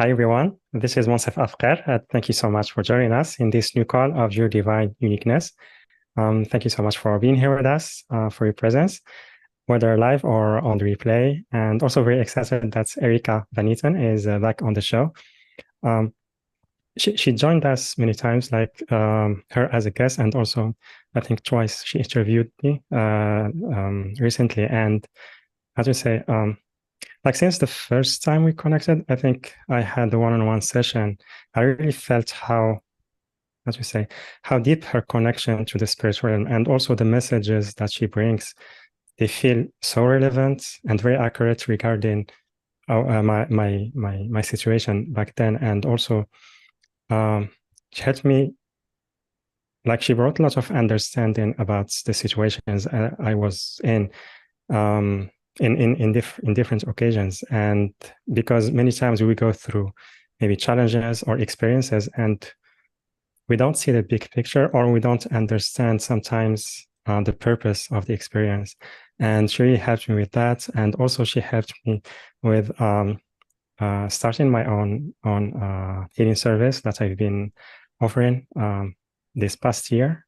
Hi, everyone. This is Monsef Afkar. Thank you so much for joining us in this new call of Your Divine Uniqueness. Thank you so much for being here with us, for your presence, whether live or on the replay. And also very excited that Erica VanEaton is back on the show. Um, she joined us many times, like her as a guest, and also I think twice she interviewed me recently. And as you say, like since the first time we connected, I think I had the one-on-one session. I really felt as you say, how deep her connection to the spiritual realm and also the messages that she brings, they feel so relevant and very accurate regarding my situation back then. And also, she helped me, like she brought a lot of understanding about the situations I was in. In different occasions, and because many times we go through maybe challenges or experiences and we don't see the big picture, or we don't understand sometimes the purpose of the experience. And she really helped me with that, and also she helped me with starting my own healing service that I've been offering this past year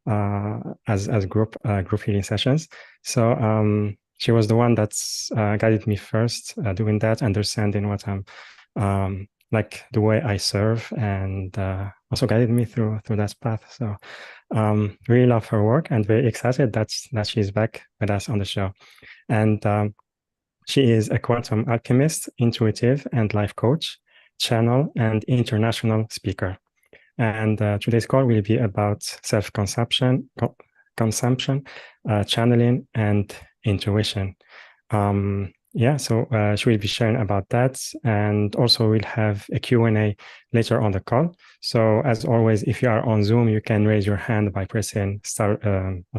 as group healing sessions. So she was the one that's guided me first doing that, understanding what I'm like the way I serve, and also guided me through that path. So really love her work and very excited that she's back with us on the show. And she is a quantum alchemist, intuitive and life coach, channel, and international speaker. And today's call will be about self-consumption, channeling, and intuition. So she will be sharing about that, and also we'll have a Q&A later on the call. So as always, if you are on Zoom, you can raise your hand by pressing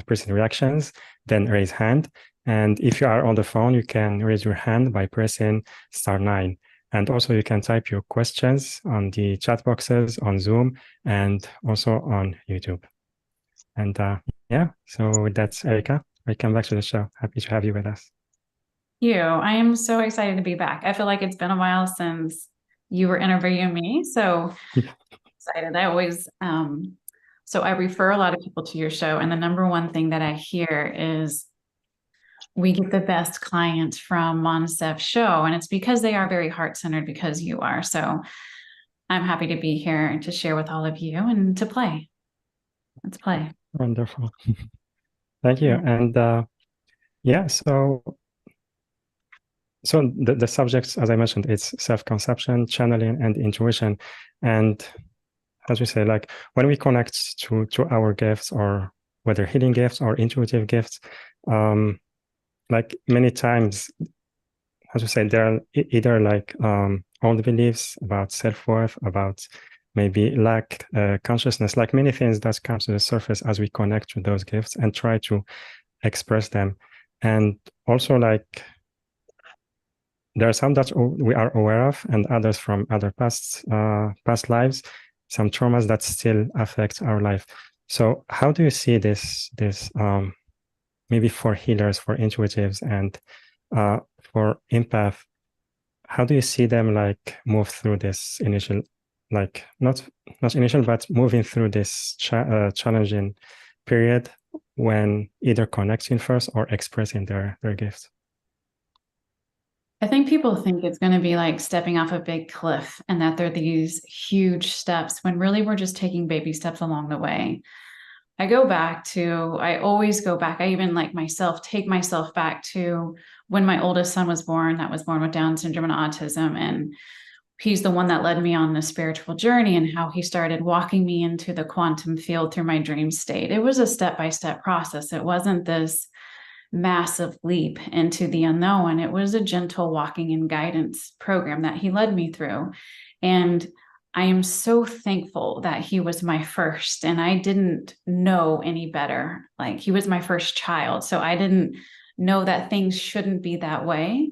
pressing reactions, then raise hand. And if you are on the phone, you can raise your hand by pressing *9. And also you can type your questions on the chat boxes on Zoom and also on YouTube. And so with that, Erica, welcome back to the show. Happy to have you with us. I am so excited to be back. I feel like it's been a while since you were interviewing me. So excited. I refer a lot of people to your show. And the number one thing that I hear is we get the best clients from Monsef's show. And it's because they are very heart-centered, because you are. So I'm happy to be here and to share with all of you and to play. Let's play. Wonderful. Thank you. And so the subjects, as I mentioned, it's self-conception, channeling, and intuition. And as we say, like when we connect to our gifts, or whether healing gifts or intuitive gifts, like many times, as we say, there are either like old beliefs about self-worth, about maybe lack consciousness, like many things that come to the surface as we connect to those gifts and try to express them. And also, like, there are some that we are aware of, and others from other past lives, some traumas that still affect our life. So how do you see this maybe for healers, for intuitives, and for empath? How do you see them like move through this initial, like not initial, but moving through this challenging period when either connecting first or expressing their gifts? I think people think it's going to be like stepping off a big cliff and that they're these huge steps when really we're just taking baby steps along the way. I always go back. I even take myself back to when my oldest son was born, that was born with Down Syndrome and Autism. And he's the one that led me on the spiritual journey, and how he started walking me into the quantum field through my dream state. It was a step-by-step process. It wasn't this massive leap into the unknown. It was a gentle walking and guidance program that he led me through. And I am so thankful that he was my first, and I didn't know any better. Like, he was my first child. So I didn't know that things shouldn't be that way.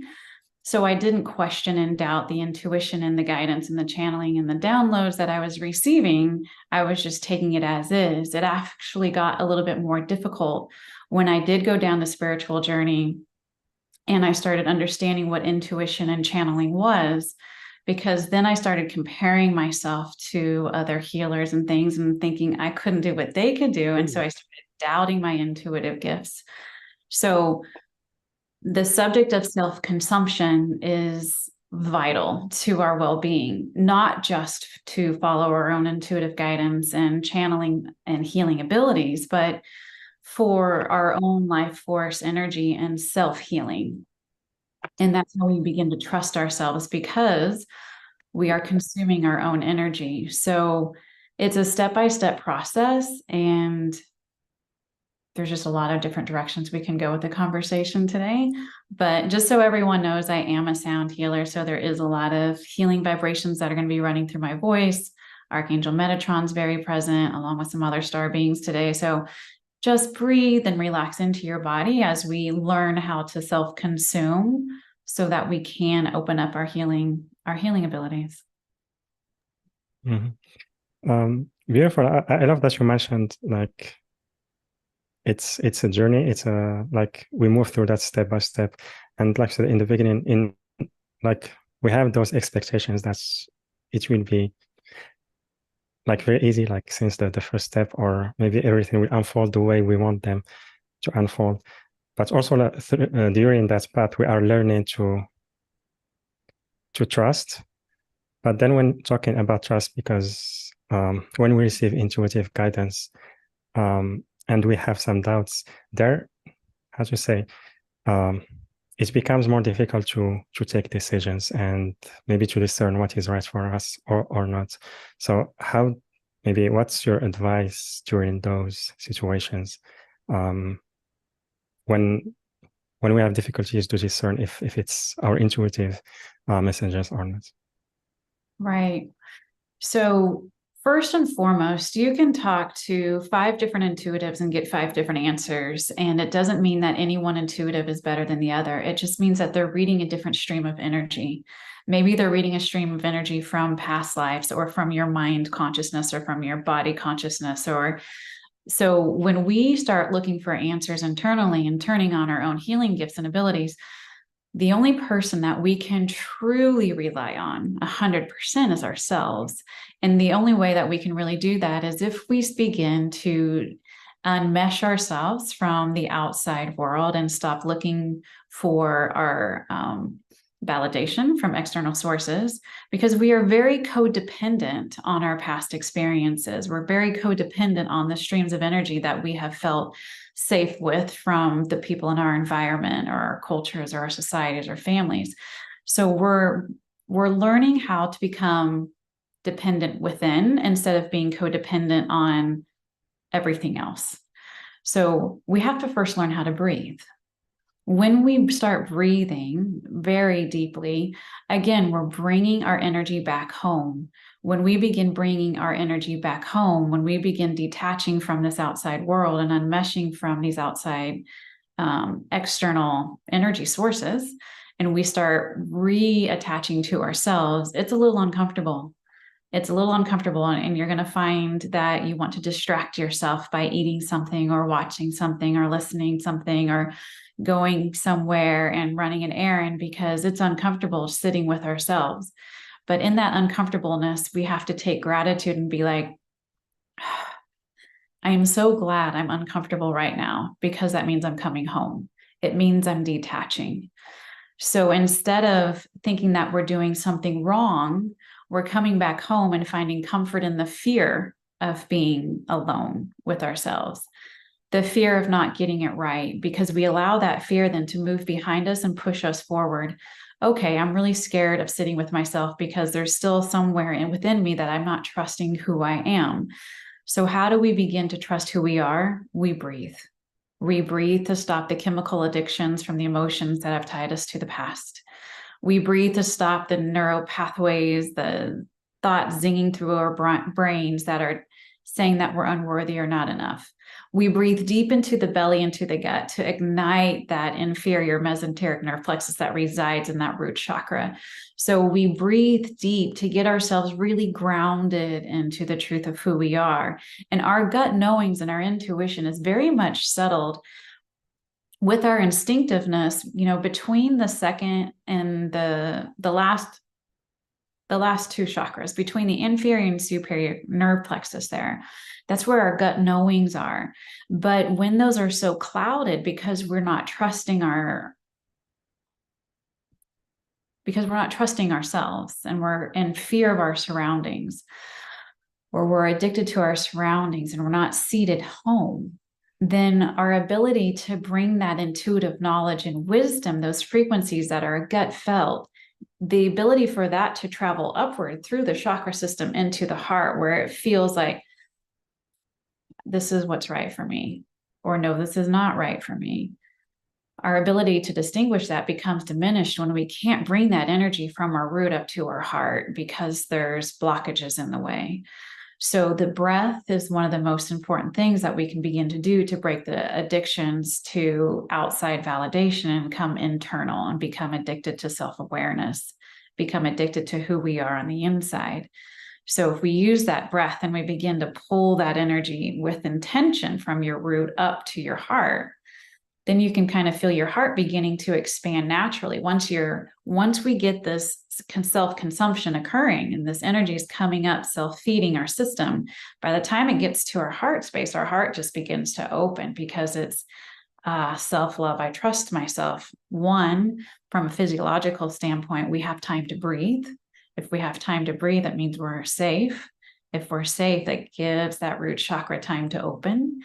So I didn't question and doubt the intuition and the guidance and the channeling and the downloads that I was receiving. I was just taking it as is. It actually got a little bit more difficult when I did go down the spiritual journey and I started understanding what intuition and channeling was, because then I started comparing myself to other healers and things and thinking I couldn't do what they could do. And so I started doubting my intuitive gifts. So the subject of self-consumption is vital to our well-being, not just to follow our own intuitive guidance and channeling and healing abilities, but for our own life force energy and self-healing. And that's how we begin to trust ourselves, because we are consuming our own energy. So it's a step-by-step process, and there's just a lot of different directions we can go with the conversation today. But just so everyone knows, I am a sound healer. So there is a lot of healing vibrations that are going to be running through my voice. Archangel Metatron's very present, along with some other star beings today. So just breathe and relax into your body as we learn how to self-consume so that we can open up our healing abilities. Mm-hmm. Beautiful. I love that you mentioned, like, it's a journey. It's like we move through that step by step. And like I said in the beginning, like we have those expectations that it will be like very easy, like since the first step, or maybe everything will unfold the way we want them to unfold. But also during that path, we are learning to trust. But then when talking about trust, because when we receive intuitive guidance, and we have some doubts there, how to say, it becomes more difficult to take decisions and maybe to discern what is right for us or not. So what's your advice during those situations, when we have difficulties to discern if it's our intuitive messages or not? Right. So first and foremost, you can talk to 5 different intuitives and get 5 different answers. And it doesn't mean that any one intuitive is better than the other. It just means that they're reading a different stream of energy. Maybe they're reading a stream of energy from past lives, or from your mind consciousness, or from your body consciousness. So when we start looking for answers internally and turning on our own healing gifts and abilities, the only person that we can truly rely on 100% is ourselves. And the only way that we can really do that is if we begin to unmesh ourselves from the outside world and stop looking for our validation from external sources, because we are very codependent on our past experiences. We're very codependent on the streams of energy that we have felt safe with from the people in our environment, or our cultures, or our societies, or families. So we're learning how to become dependent within instead of being codependent on everything else. So we have to first learn how to breathe. When we start breathing very deeply, again, we're bringing our energy back home. When we begin bringing our energy back home, when we begin detaching from this outside world and unmeshing from these outside external energy sources, and we start reattaching to ourselves, it's a little uncomfortable. It's a little uncomfortable, and you're going to find that you want to distract yourself by eating something, or watching something, or listening something, or going somewhere and running an errand, because it's uncomfortable sitting with ourselves. But in that uncomfortableness, we have to take gratitude and be like, I am so glad I'm uncomfortable right now, because that means I'm coming home. It means I'm detaching. So instead of thinking that we're doing something wrong, we're coming back home and finding comfort in the fear of being alone with ourselves, the fear of not getting it right, because we allow that fear then to move behind us and push us forward. Okay, I'm really scared of sitting with myself because there's still somewhere within me that I'm not trusting who I am. So how do we begin to trust who we are? We breathe. We breathe to stop the chemical addictions from the emotions that have tied us to the past. We breathe to stop the neural pathways, the thoughts zinging through our brains that are saying that we're unworthy or not enough. We breathe deep into the belly, into the gut, to ignite that inferior mesenteric nerve plexus that resides in that root chakra. So we breathe deep to get ourselves really grounded into the truth of who we are. And our gut knowings and our intuition is very much settled with our instinctiveness, between the second and the last the last two chakras, between the inferior and superior nerve plexus there. That's where our gut knowings are. But when those are so clouded because we're not trusting ourselves, and we're in fear of our surroundings, or we're addicted to our surroundings and we're not seated home, then our ability to bring that intuitive knowledge and wisdom, those frequencies that are gut felt, the ability for that to travel upward through the chakra system into the heart, where it feels like, this is what's right for me, or no, this is not right for me. Our ability to distinguish that becomes diminished when we can't bring that energy from our root up to our heart because there's blockages in the way. So the breath is one of the most important things that we can begin to do to break the addictions to outside validation and come internal and become addicted to self-awareness, become addicted to who we are on the inside. So if we use that breath and we begin to pull that energy with intention from your root up to your heart, then you can kind of feel your heart beginning to expand naturally. Once we get this self-consumption occurring and this energy is coming up, self-feeding our system, by the time it gets to our heart space, our heart just begins to open, because it's self-love. I trust myself. One, from a physiological standpoint, we have time to breathe. If we have time to breathe, that means we're safe. If we're safe, that gives that root chakra time to open.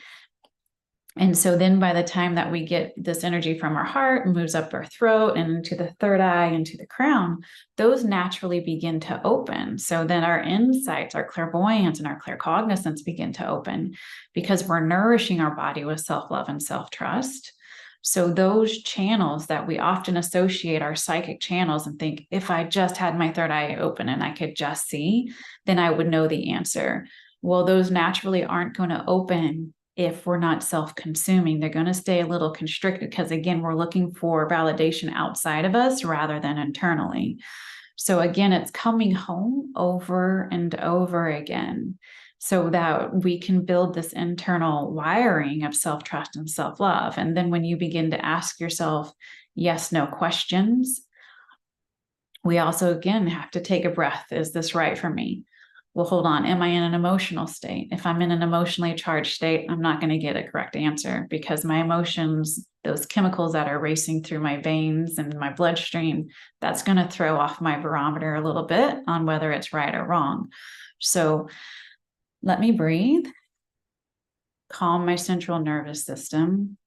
And so then by the time that we get this energy from our heart, moves up our throat and into the third eye, into the crown, those naturally begin to open. So then our insights, our clairvoyance and our claircognizance begin to open, because we're nourishing our body with self-love and self-trust. So those channels that we often associate, our psychic channels, and think, if I just had my third eye open and I could just see, then I would know the answer. Well, those naturally aren't going to open if we're not self-consuming. They're going to stay a little constricted, because again, we're looking for validation outside of us rather than internally. So again, it's coming home over and over again, so that we can build this internal wiring of self-trust and self-love. And then when you begin to ask yourself yes, no questions, we also again have to take a breath. Is this right for me? Well, hold on. Am I in an emotional state? If I'm in an emotionally charged state, I'm not going to get a correct answer, because my emotions, those chemicals that are racing through my veins and my bloodstream, that's going to throw off my barometer a little bit on whether it's right or wrong. So let me breathe, calm my central nervous system,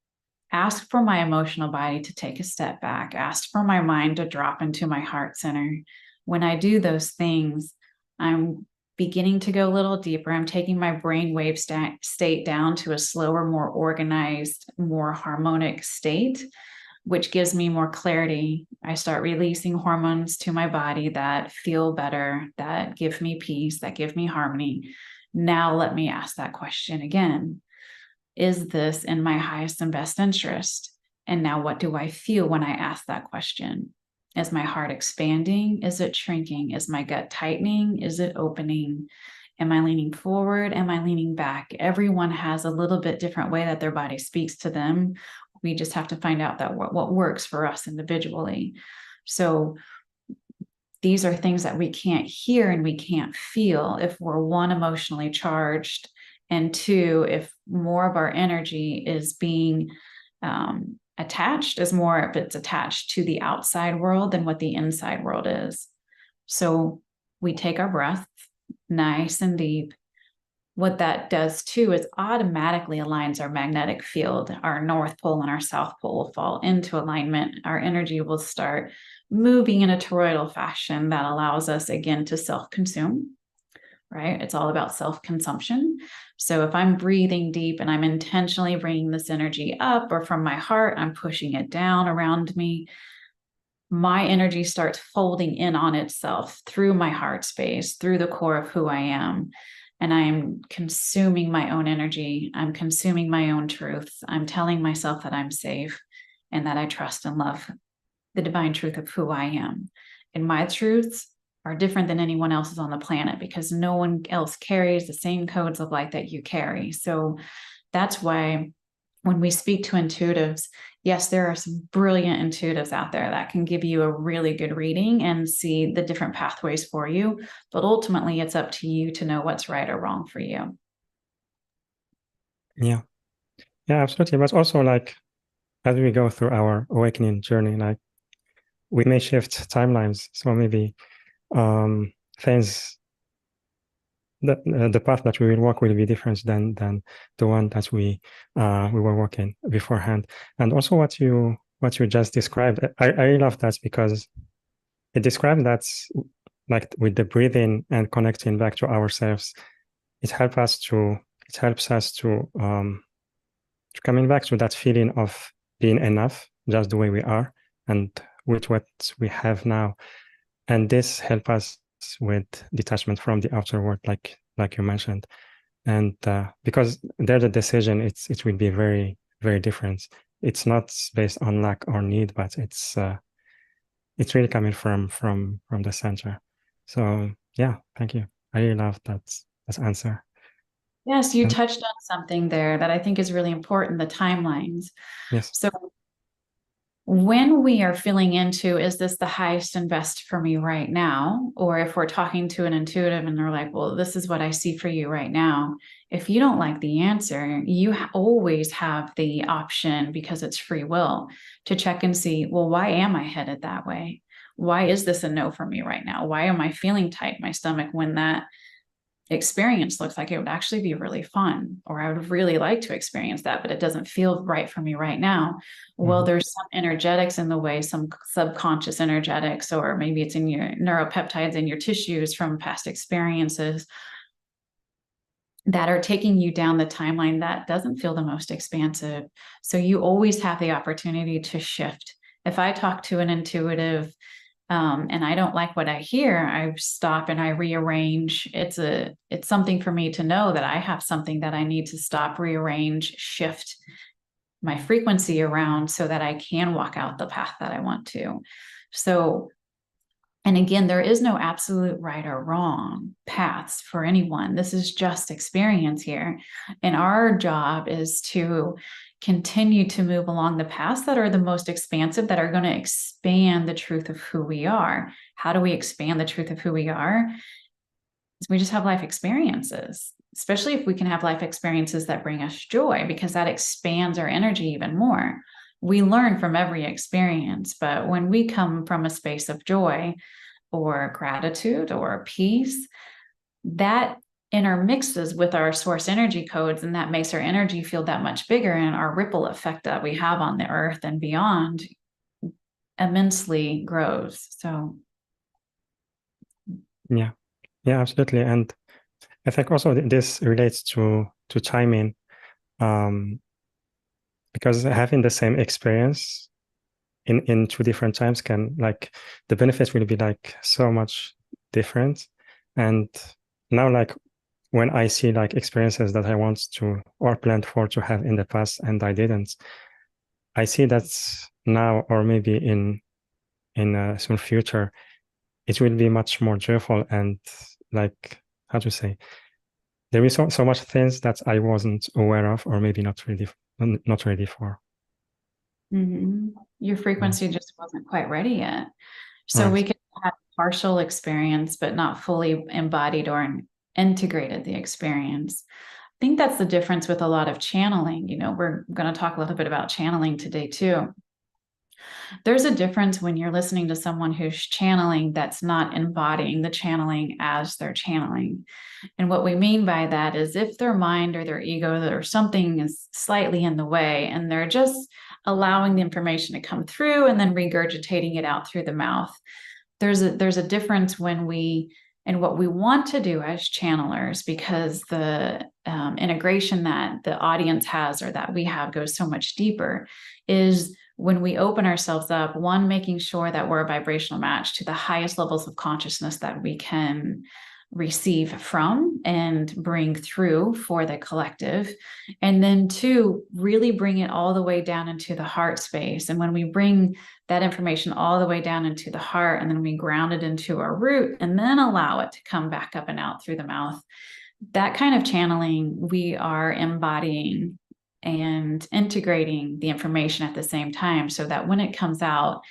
ask for my emotional body to take a step back, ask for my mind to drop into my heart center. When I do those things, I'm beginning to go a little deeper. I'm taking my brainwave state down to a slower, more organized, more harmonic state, which gives me more clarity. I start releasing hormones to my body that feel better, that give me peace, that give me harmony. Now let me ask that question again. Is this in my highest and best interest? And now what do I feel when I ask that question? Is my heart expanding? Is it shrinking? Is my gut tightening? Is it opening? Am I leaning forward? Am I leaning back? Everyone has a little bit different way that their body speaks to them. We just have to find out that what works for us individually. So these are things that we can't hear and we can't feel if we're, one, emotionally charged, and two, if more of our energy is being attached, is more if it's attached to the outside world than what the inside world is. So we take our breath nice and deep. What that does too is automatically aligns our magnetic field. Our North Pole and our South Pole will fall into alignment. Our energy will start moving in a toroidal fashion that allows us again to self-consume, right? It's all about self-consumption. So if I'm breathing deep and I'm intentionally bringing this energy up, or from my heart, I'm pushing it down around me, my energy starts folding in on itself through my heart space, through the core of who I am. And I'm consuming my own energy. I'm consuming my own truth. I'm telling myself that I'm safe and that I trust and love the divine truth of who I am. And my truths are different than anyone else's on the planet, because no one else carries the same codes of light that you carry. So that's why when we speak to intuitives, yes, there are some brilliant intuitives out there that can give you a really good reading and see the different pathways for you. But ultimately, it's up to you to know what's right or wrong for you. Yeah. Yeah, absolutely. But also, like, as we go through our awakening journey, like, we may shift timelines. So maybe things, the path that we will walk will be different than the one that we were walking beforehand. And also what you just described, I love that, because it described that, like, with the breathing and connecting back to ourselves, it helps us to coming back to that feeling of being enough just the way we are and with what we have now. And this helps us with detachment from the outer world, like you mentioned. And because there the decision, it will be very, very different. It's not based on lack or need, but it's really coming from the center. So yeah, thank you. I really love that answer. Yes, you And touched on something there that I think is really important, the timelines. yes. So when we are feeling into, is this the highest and best for me right now? Or if we're talking to an intuitive and they're like, well, this is what I see for you right now. If you don't like the answer, you always have the option, because it's free will, to check and see, well, why am I headed that way? Why is this a no for me right now? Why am I feeling tight in my stomach when that experience looks like it would actually be really fun, or I would really like to experience that, but it doesn't feel right for me right now? Well, there's some energetics in the way, some subconscious energetics, or maybe it's in your neuropeptides in your tissues from past experiences that are taking you down the timeline that doesn't feel the most expansive. So you always have the opportunity to shift. If I talk to an intuitive and I don't like what I hear, I stop and I rearrange. It's something for me to know that I have something that I need to stop, rearrange, shift my frequency around so that I can walk out the path that I want to. So, and again, there is no absolute right or wrong paths for anyone. This is just experience here. And our job is to continue to move along the paths that are the most expansive, that are going to expand the truth of who we are. How do we expand the truth of who we are? We just have life experiences, especially if we can have life experiences that bring us joy, because that expands our energy even more. We learn from every experience, but when we come from a space of joy or gratitude or peace, that intermixes with our source energy codes, and that makes our energy feel that much bigger, and our ripple effect that we have on the earth and beyond immensely grows. So Yeah, absolutely. And I think also this relates to timing, because having the same experience in two different times can, like, the benefits will be like so much different. And now, like, when I see like experiences that I want to or planned for to have in the past and I didn't, I see that now, or maybe in a soon future, it will be much more joyful. And, like, how to say, there is so much things that I wasn't aware of, or maybe not ready for. your frequency just wasn't quite ready yet. So Right. we can have partial experience, but not fully embodied or integrated the experience. I think that's the difference with a lot of channeling. We're going to talk a little bit about channeling today too. There's a difference when you're listening to someone who's channeling that's not embodying the channeling as they're channeling. And what we mean by that is, if their mind or their ego or something is slightly in the way, and they're just allowing the information to come through and then regurgitating it out through the mouth. There's a difference when we, and what we want to do as channelers, because the integration that the audience has or that we have goes so much deeper, is when we open ourselves up, one, making sure that we're a vibrational match to the highest levels of consciousness that we can receive from and bring through for the collective. And then two, really bring it all the way down into the heart space. And when we bring that information all the way down into the heart, and then we ground it into our root, and then allow it to come back up and out through the mouth, that kind of channeling, we are embodying and integrating the information at the same time, so that when it comes out,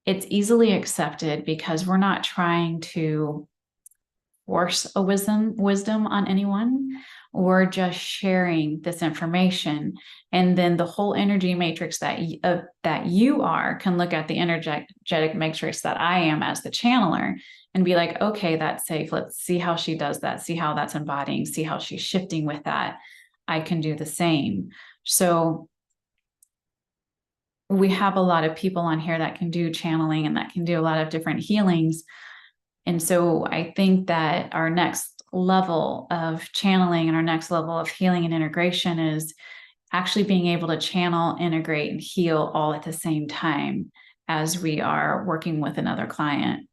it's easily accepted, because we're not trying to force a wisdom on anyone. We're just sharing this information, and then the whole energy matrix that you are can look at the energetic matrix that I am as the channeler and be like, okay, that's safe. Let's see how she does that. See how that's embodying. See how she's shifting with that. I can do the same. So we have a lot of people on here that can do channeling and that can do a lot of different healings. And so I think that our next level of channeling and our next level of healing and integration is actually being able to channel, integrate, and heal all at the same time as we are working with another client.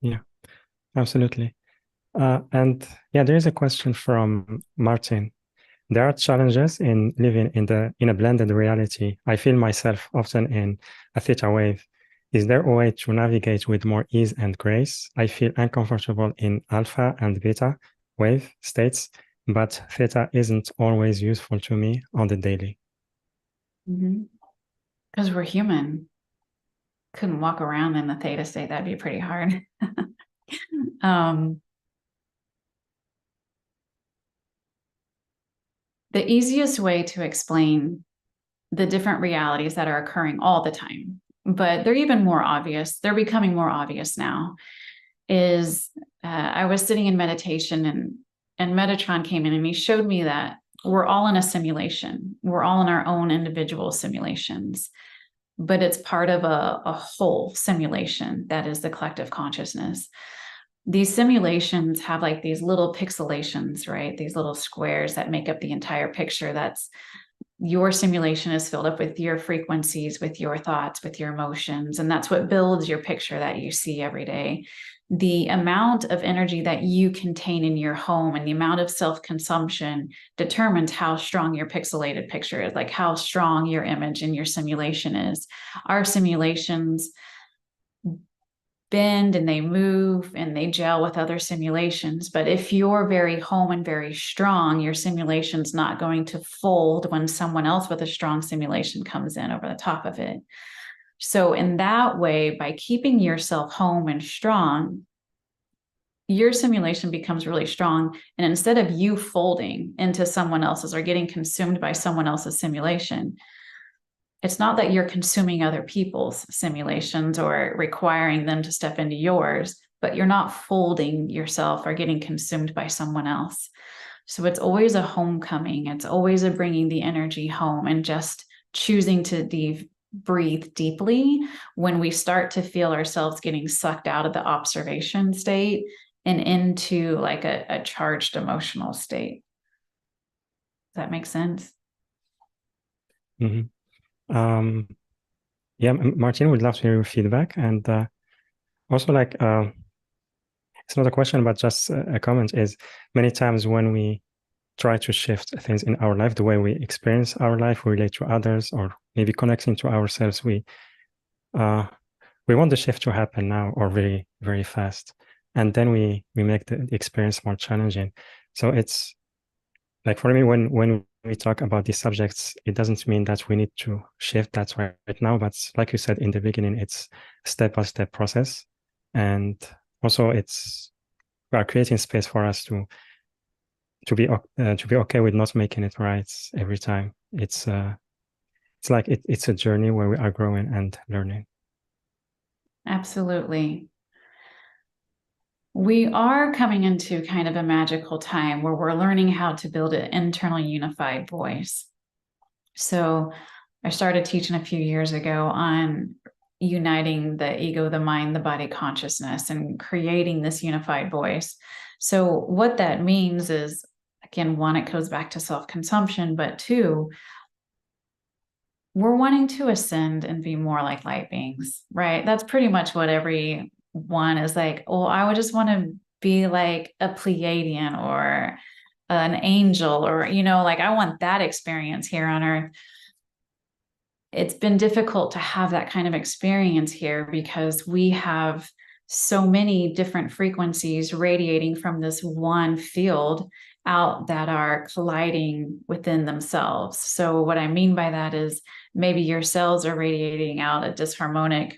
Yeah, absolutely. And yeah, there is a question from Martin. There are challenges in living in a blended reality. I feel myself often in a theta wave. Is there a way to navigate with more ease and grace? I feel uncomfortable in alpha and beta wave states, but theta isn't always useful to me on the daily. Because we're human. Couldn't walk around in the theta state. That'd be pretty hard. The easiest way to explain the different realities that are occurring all the time, but they're even more obvious, they're becoming more obvious now, is I was sitting in meditation, and Metatron came in and he showed me that we're all in a simulation. We're all in our own individual simulations, but it's part of a whole simulation that is the collective consciousness. These simulations have like these little pixelations, right? These little squares that make up the entire picture. That's your simulation is filled up with your frequencies, with your thoughts, with your emotions. And that's what builds your picture that you see every day. The amount of energy that you contain in your home and the amount of self-consumption determines how strong your pixelated picture is, like how strong your image and your simulation is. Our simulations bend and they move and they gel with other simulations. But if you're very home and very strong, your simulation's not going to fold when someone else with a strong simulation comes in over the top of it. So in that way, by keeping yourself home and strong, your simulation becomes really strong. And instead of you folding into someone else's or getting consumed by someone else's simulation, it's not that you're consuming other people's simulations or requiring them to step into yours, but you're not folding yourself or getting consumed by someone else. So it's always a homecoming. It's always a bringing the energy home and just choosing to breathe deeply when we start to feel ourselves getting sucked out of the observation state and into like a charged emotional state. Does that make sense? Mm-hmm. Yeah, Martin, would love to hear your feedback. And also, like, it's not a question, but just a comment, is many times when we try to shift things in our life, the way we experience our life, we relate to others, or maybe connecting to ourselves, we want the shift to happen now or very, very fast. And then we make the experience more challenging. So it's like, for me, when we talk about these subjects, it doesn't mean that we need to shift that right now, but like you said in the beginning, it's a step-by-step process. And also we are creating space for us to be okay with not making it right every time. It's like it's a journey where we are growing and learning. Absolutely. We are coming into kind of a magical time where we're learning how to build an internal unified voice. So I started teaching a few years ago on uniting the ego, the mind, the body consciousness, and creating this unified voice. So what that means is, again, one, it goes back to self-consumption, but two, we're wanting to ascend and be more like light beings, right? That's pretty much what everyone is like. Oh, I would just want to be like a Pleiadian or an angel, or, like I want that experience here on Earth. It's been difficult to have that kind of experience here because we have so many different frequencies radiating from this one field. out that are colliding within themselves. So what I mean by that is maybe your cells are radiating out a disharmonic,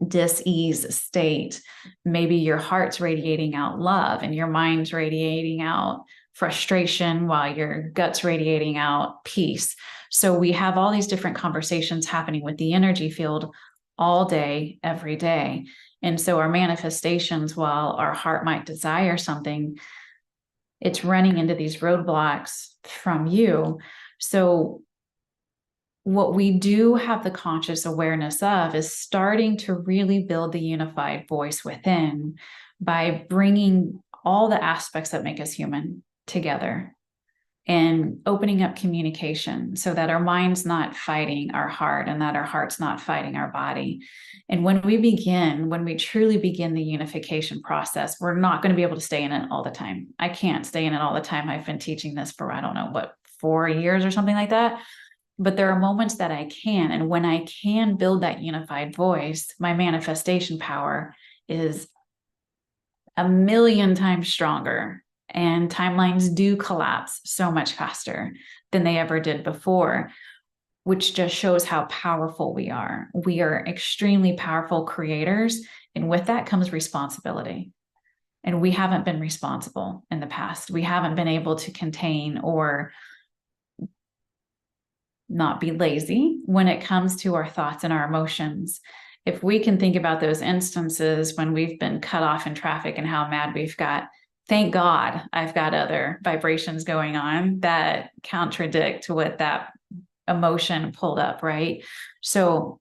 dis-ease state. Maybe your heart's radiating out love and your mind's radiating out frustration while your gut's radiating out peace. So we have all these different conversations happening with the energy field all day, every day. And so our manifestations, while our heart might desire something, it's running into these roadblocks from you. So what we do have the conscious awareness of is starting to really build the unified voice within by bringing all the aspects that make us human together and opening up communication so that our mind's not fighting our heart and that our heart's not fighting our body. And when we truly begin the unification process, we're not going to be able to stay in it all the time. I can't stay in it all the time. I've been teaching this for, I don't know, 4 years or something like that. But there are moments that I can. And when I can build that unified voice, my manifestation power is a million times stronger. And timelines do collapse so much faster than they ever did before, which just shows how powerful we are. We are extremely powerful creators. And with that comes responsibility. And we haven't been responsible in the past. We haven't been able to contain or not be lazy when it comes to our thoughts and our emotions. If we can think about those instances when we've been cut off in traffic and how mad we've got, thank God I've got other vibrations going on that contradict what that emotion pulled up, right? So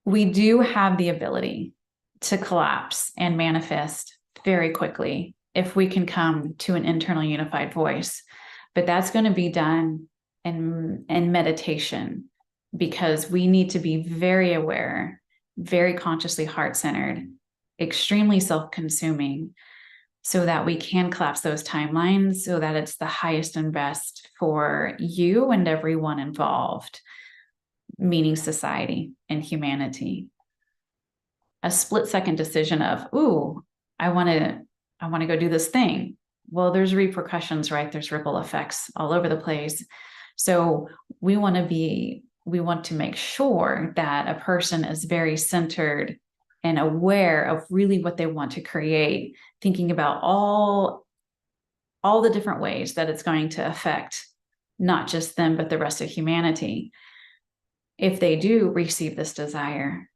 we do have the ability to collapse and manifest very quickly if we can come to an internal unified voice. But that's going to be done in meditation, because we need to be very aware, very consciously heart-centered, extremely self-consuming, so that we can collapse those timelines so that it's the highest and best for you and everyone involved, meaning society and humanity. A split-second decision of, ooh, I want to go do this thing. Well, there's repercussions, right? There's ripple effects all over the place. So we want to make sure that a person is very centered and aware of really what they want to create, thinking about all the different ways that it's going to affect not just them, but the rest of humanity, if they do receive this desire,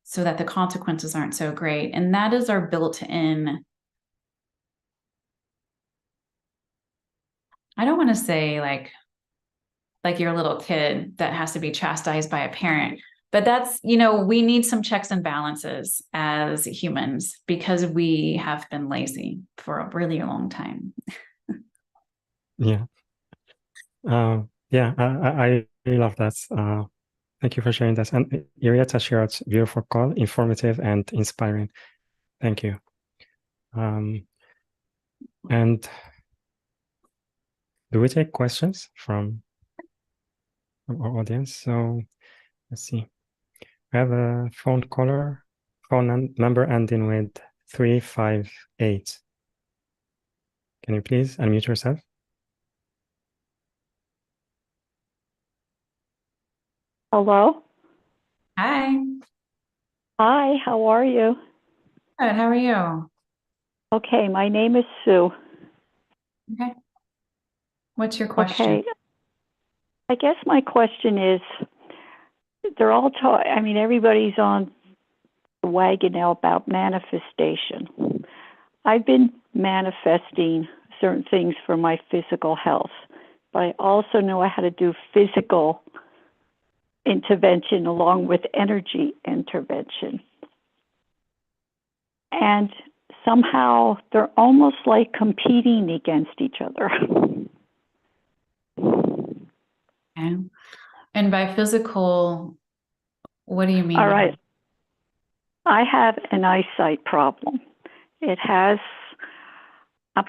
so that the consequences aren't so great. And that is our built-in, I don't want to say like your little kid that has to be chastised by a parent, but that's, we need some checks and balances as humans because we have been lazy for a really long time. Yeah. I really love that. Thank you for sharing that. And Irieta shared beautiful call, informative and inspiring. Thank you. And do we take questions from our audience? So let's see. I have a phone number ending with 358. Can you please unmute yourself? Hello. Hi. Hi, how are you? Good. How are you? Okay, my name is Sue. Okay. What's your question? Okay. I guess my question is, they're all everybody's on the wagon now about manifestation. I've been manifesting certain things for my physical health, but I also know how to do physical intervention along with energy intervention. And somehow they're almost like competing against each other. Okay. And by physical, what do you mean? All right. I have an eyesight problem. I'm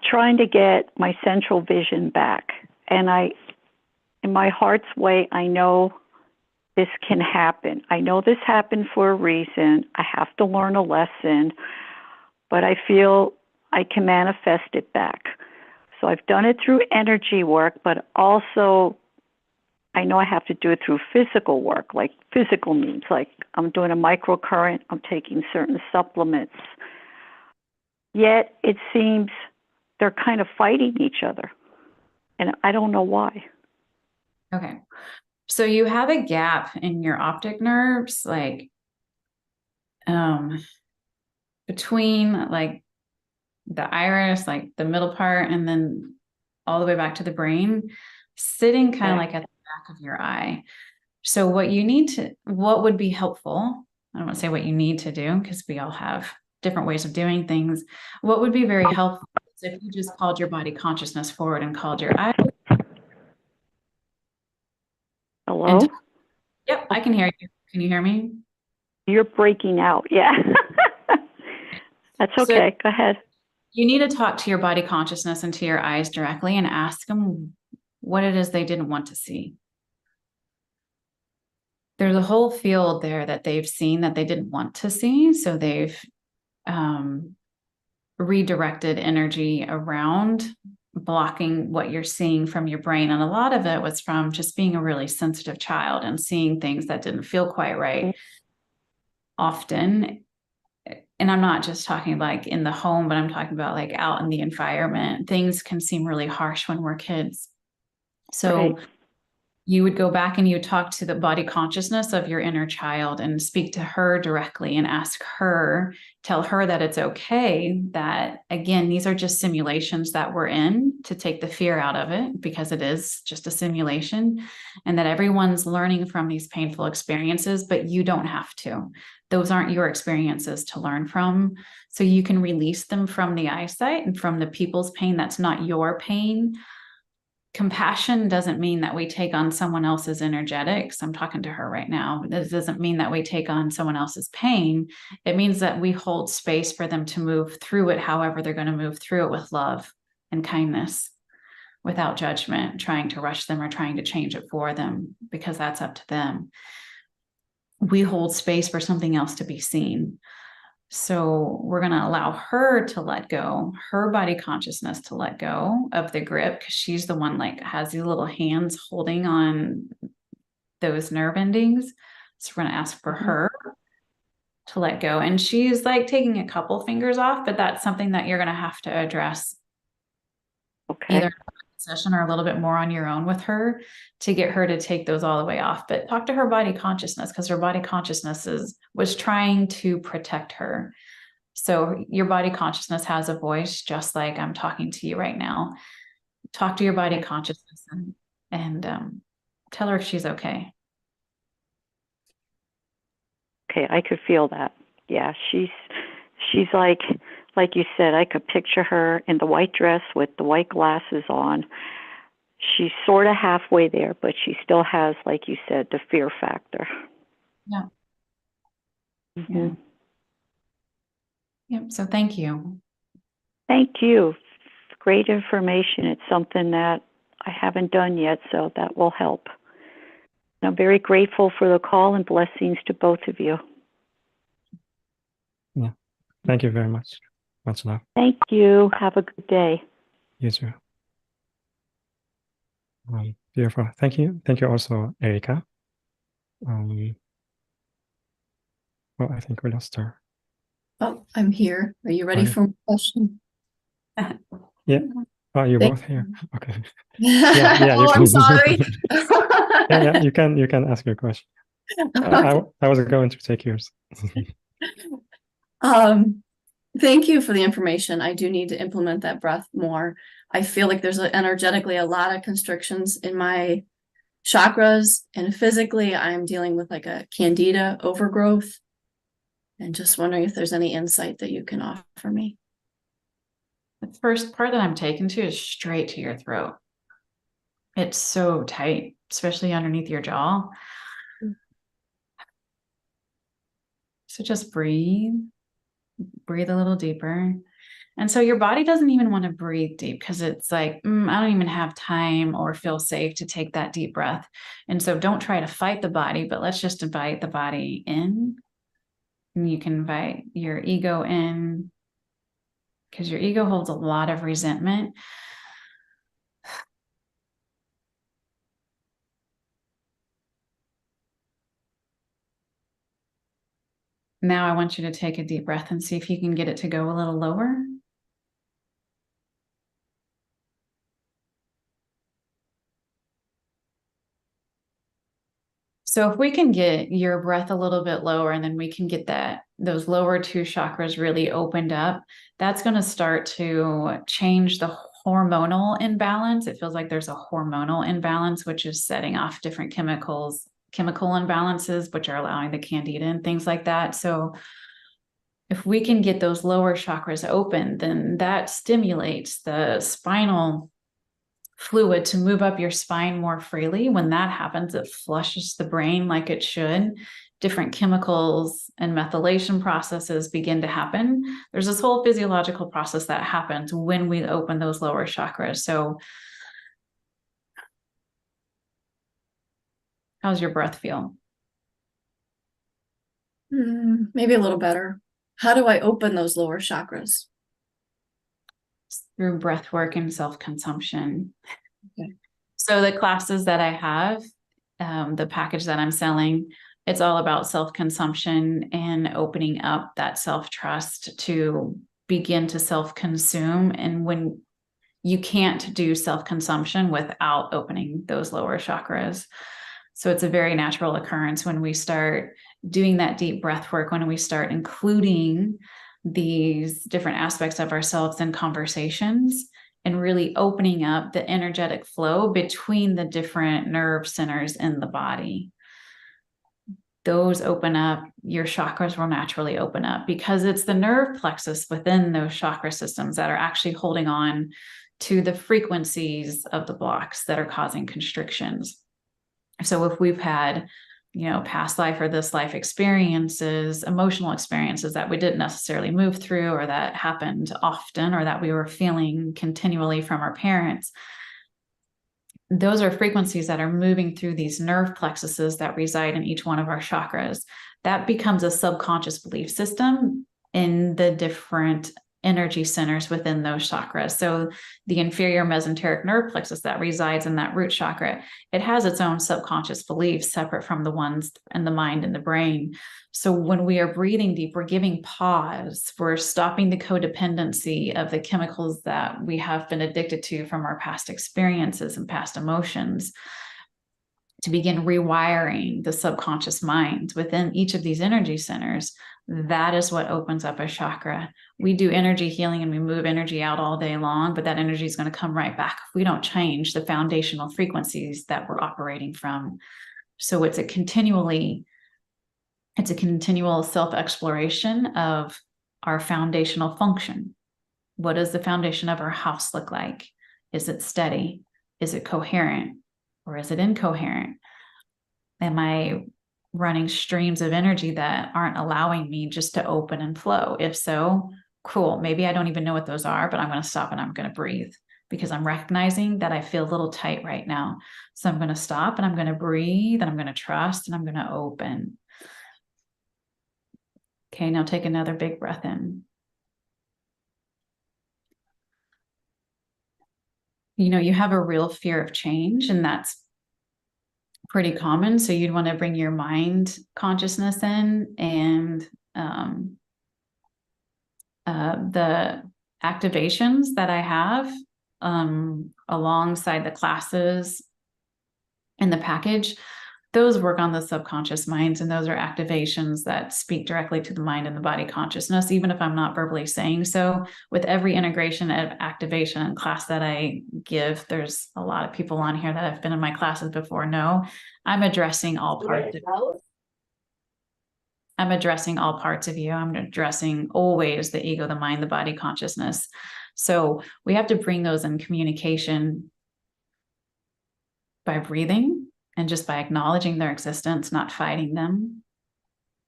trying to get my central vision back. And in my heart's way, I know this can happen. I know this happened for a reason. I have to learn a lesson. But I feel I can manifest it back. So I've done it through energy work, but also I know I have to do it through physical work, like physical means, like I'm doing a microcurrent, I'm taking certain supplements. Yet it seems they're kind of fighting each other. And I don't know why. Okay. So you have a gap in your optic nerves, like between like the iris, like the middle part, and then all the way back to the brain, sitting kind of like at the back of your eye. So what would be helpful, I don't want to say what you need to do because we all have different ways of doing things. What would be very helpful is if you just called your body consciousness forward and called your eye. Hello? Yep, I can hear you. Can you hear me? You're breaking out. Yeah. That's okay. Go ahead. You need to talk to your body consciousness and to your eyes directly and ask them what it is they didn't want to see. There's a whole field there that they've seen that they didn't want to see. So they've redirected energy around blocking what you're seeing from your brain. And a lot of it was from just being a really sensitive child and seeing things that didn't feel quite right often. And I'm not just talking like in the home, but I'm talking about like out in the environment. Things can seem really harsh when we're kids. So you would go back and you talk to the body consciousness of your inner child and speak to her directly and ask her, tell her that it's okay, that again, these are just simulations that we're in to take the fear out of it because it is just a simulation, and that everyone's learning from these painful experiences, but you don't have to. Those aren't your experiences to learn from. So you can release them from the eyesight and from the people's pain. That's not your pain. Compassion doesn't mean that we take on someone else's energetics. I'm talking to her right now. This doesn't mean that we take on someone else's pain. It means that we hold space for them to move through it, however they're going to move through it, with love and kindness, without judgment, trying to rush them or trying to change it for them, because that's up to them. We hold space for something else to be seen. So we're going to allow her to let go, her body consciousness to let go of the grip, because she's the one like has these little hands holding on those nerve endings. So we're going to ask for her to let go. And she's like taking a couple fingers off, but that's something that you're going to have to address. Okay. Either session or a little bit more on your own with her to get her to take those all the way off. But talk to her body consciousness, because her body consciousness was trying to protect her. So your body consciousness has a voice, just like I'm talking to you right now. Talk to your body consciousness and tell her if she's okay. Okay, I could feel that. Yeah, she's like you said, I could picture her in the white dress with the white glasses on. She's sort of halfway there, but she still has, like you said, the fear factor. Yeah. Mm-hmm. Yep. So thank you. Thank you. Great information. It's something that I haven't done yet, so that will help. I'm very grateful for the call, and blessings to both of you. Yeah. Thank you very much. Much love. Thank you. Have a good day. You too. Beautiful. Thank you. Thank you also, Erika. Well, I think we lost her. Oh, I'm here. Are you ready for my question? Yeah. Oh, you're both here. Okay. Yeah, oh, I'm sorry. yeah, you can ask your question. I was going to take yours. Thank you for the information. I do need to implement that breath more. I feel like there's energetically a lot of constrictions in my chakras, and physically I'm dealing with like a candida overgrowth, and just wondering if there's any insight that you can offer me. The first part that I'm taken to is straight to your throat. It's so tight, especially underneath your jaw. So just breathe a little deeper. And so your body doesn't even want to breathe deep, because it's like, I don't even have time or feel safe to take that deep breath. And so don't try to fight the body, but let's just invite the body in. And you can invite your ego in. because your ego holds a lot of resentment. Now I want you to take a deep breath and see if you can get it to go a little lower. So if we can get your breath a little bit lower, and then we can get those lower two chakras really opened up, that's going to start to change the hormonal imbalance. It feels like there's a hormonal imbalance, which is setting off different chemical imbalances, which are allowing the candida and things like that. So if we can get those lower chakras open, then that stimulates the spinal fluid to move up your spine more freely. When that happens, it flushes the brain like it should. Different chemicals and methylation processes begin to happen. There's this whole physiological process that happens when we open those lower chakras. So how's your breath feel? Maybe a little better. How do I open those lower chakras? Through breath work and self-consumption. Okay. So the classes that I have, the package that I'm selling, it's all about self-consumption and opening up that self-trust to begin to self-consume. And when you can't do self-consumption without opening those lower chakras. So it's a very natural occurrence when we start doing that deep breath work, when we start including these different aspects of ourselves in conversations and really opening up the energetic flow between the different nerve centers in the body. Those open up, your chakras will naturally open up, because it's the nerve plexus within those chakra systems that are actually holding on to the frequencies of the blocks that are causing constrictions. So if we've had, past life or this life experiences, emotional experiences that we didn't necessarily move through, or that happened often, or that we were feeling continually from our parents, those are frequencies that are moving through these nerve plexuses that reside in each one of our chakras. That becomes a subconscious belief system in the different energy centers within those chakras. So the inferior mesenteric nerve plexus that resides in that root chakra, it has its own subconscious beliefs separate from the ones in the mind and the brain. So when we are breathing deep, we're giving pause, we're stopping the codependency of the chemicals that we have been addicted to from our past experiences and past emotions, to begin rewiring the subconscious mind within each of these energy centers. That is what opens up a chakra. We do energy healing and we move energy out all day long, but that energy is going to come right back if we don't change the foundational frequencies that we're operating from. So it's a continual self-exploration of our foundational function. What does the foundation of our house look like? Is it steady? Is it coherent? Or is it incoherent? Am I running streams of energy that aren't allowing me just to open and flow? If so, cool. Maybe I don't even know what those are, but I'm going to stop and I'm going to breathe, because I'm recognizing that I feel a little tight right now. So I'm going to stop and I'm going to breathe and I'm going to trust and I'm going to open. Okay, now take another big breath in. You have a real fear of change, and that's pretty common. So you'd want to bring your mind consciousness in, and the activations that I have alongside the classes in the package, those work on the subconscious minds, and those are activations that speak directly to the mind and the body consciousness, even if I'm not verbally saying so. With every integration of activation and class that I give, there's a lot of people on here that have been in my classes before know I'm addressing all parts of you. I'm addressing all parts of you. I'm addressing always the ego, the mind, the body consciousness. So we have to bring those in communication by breathing and just by acknowledging their existence, not fighting them,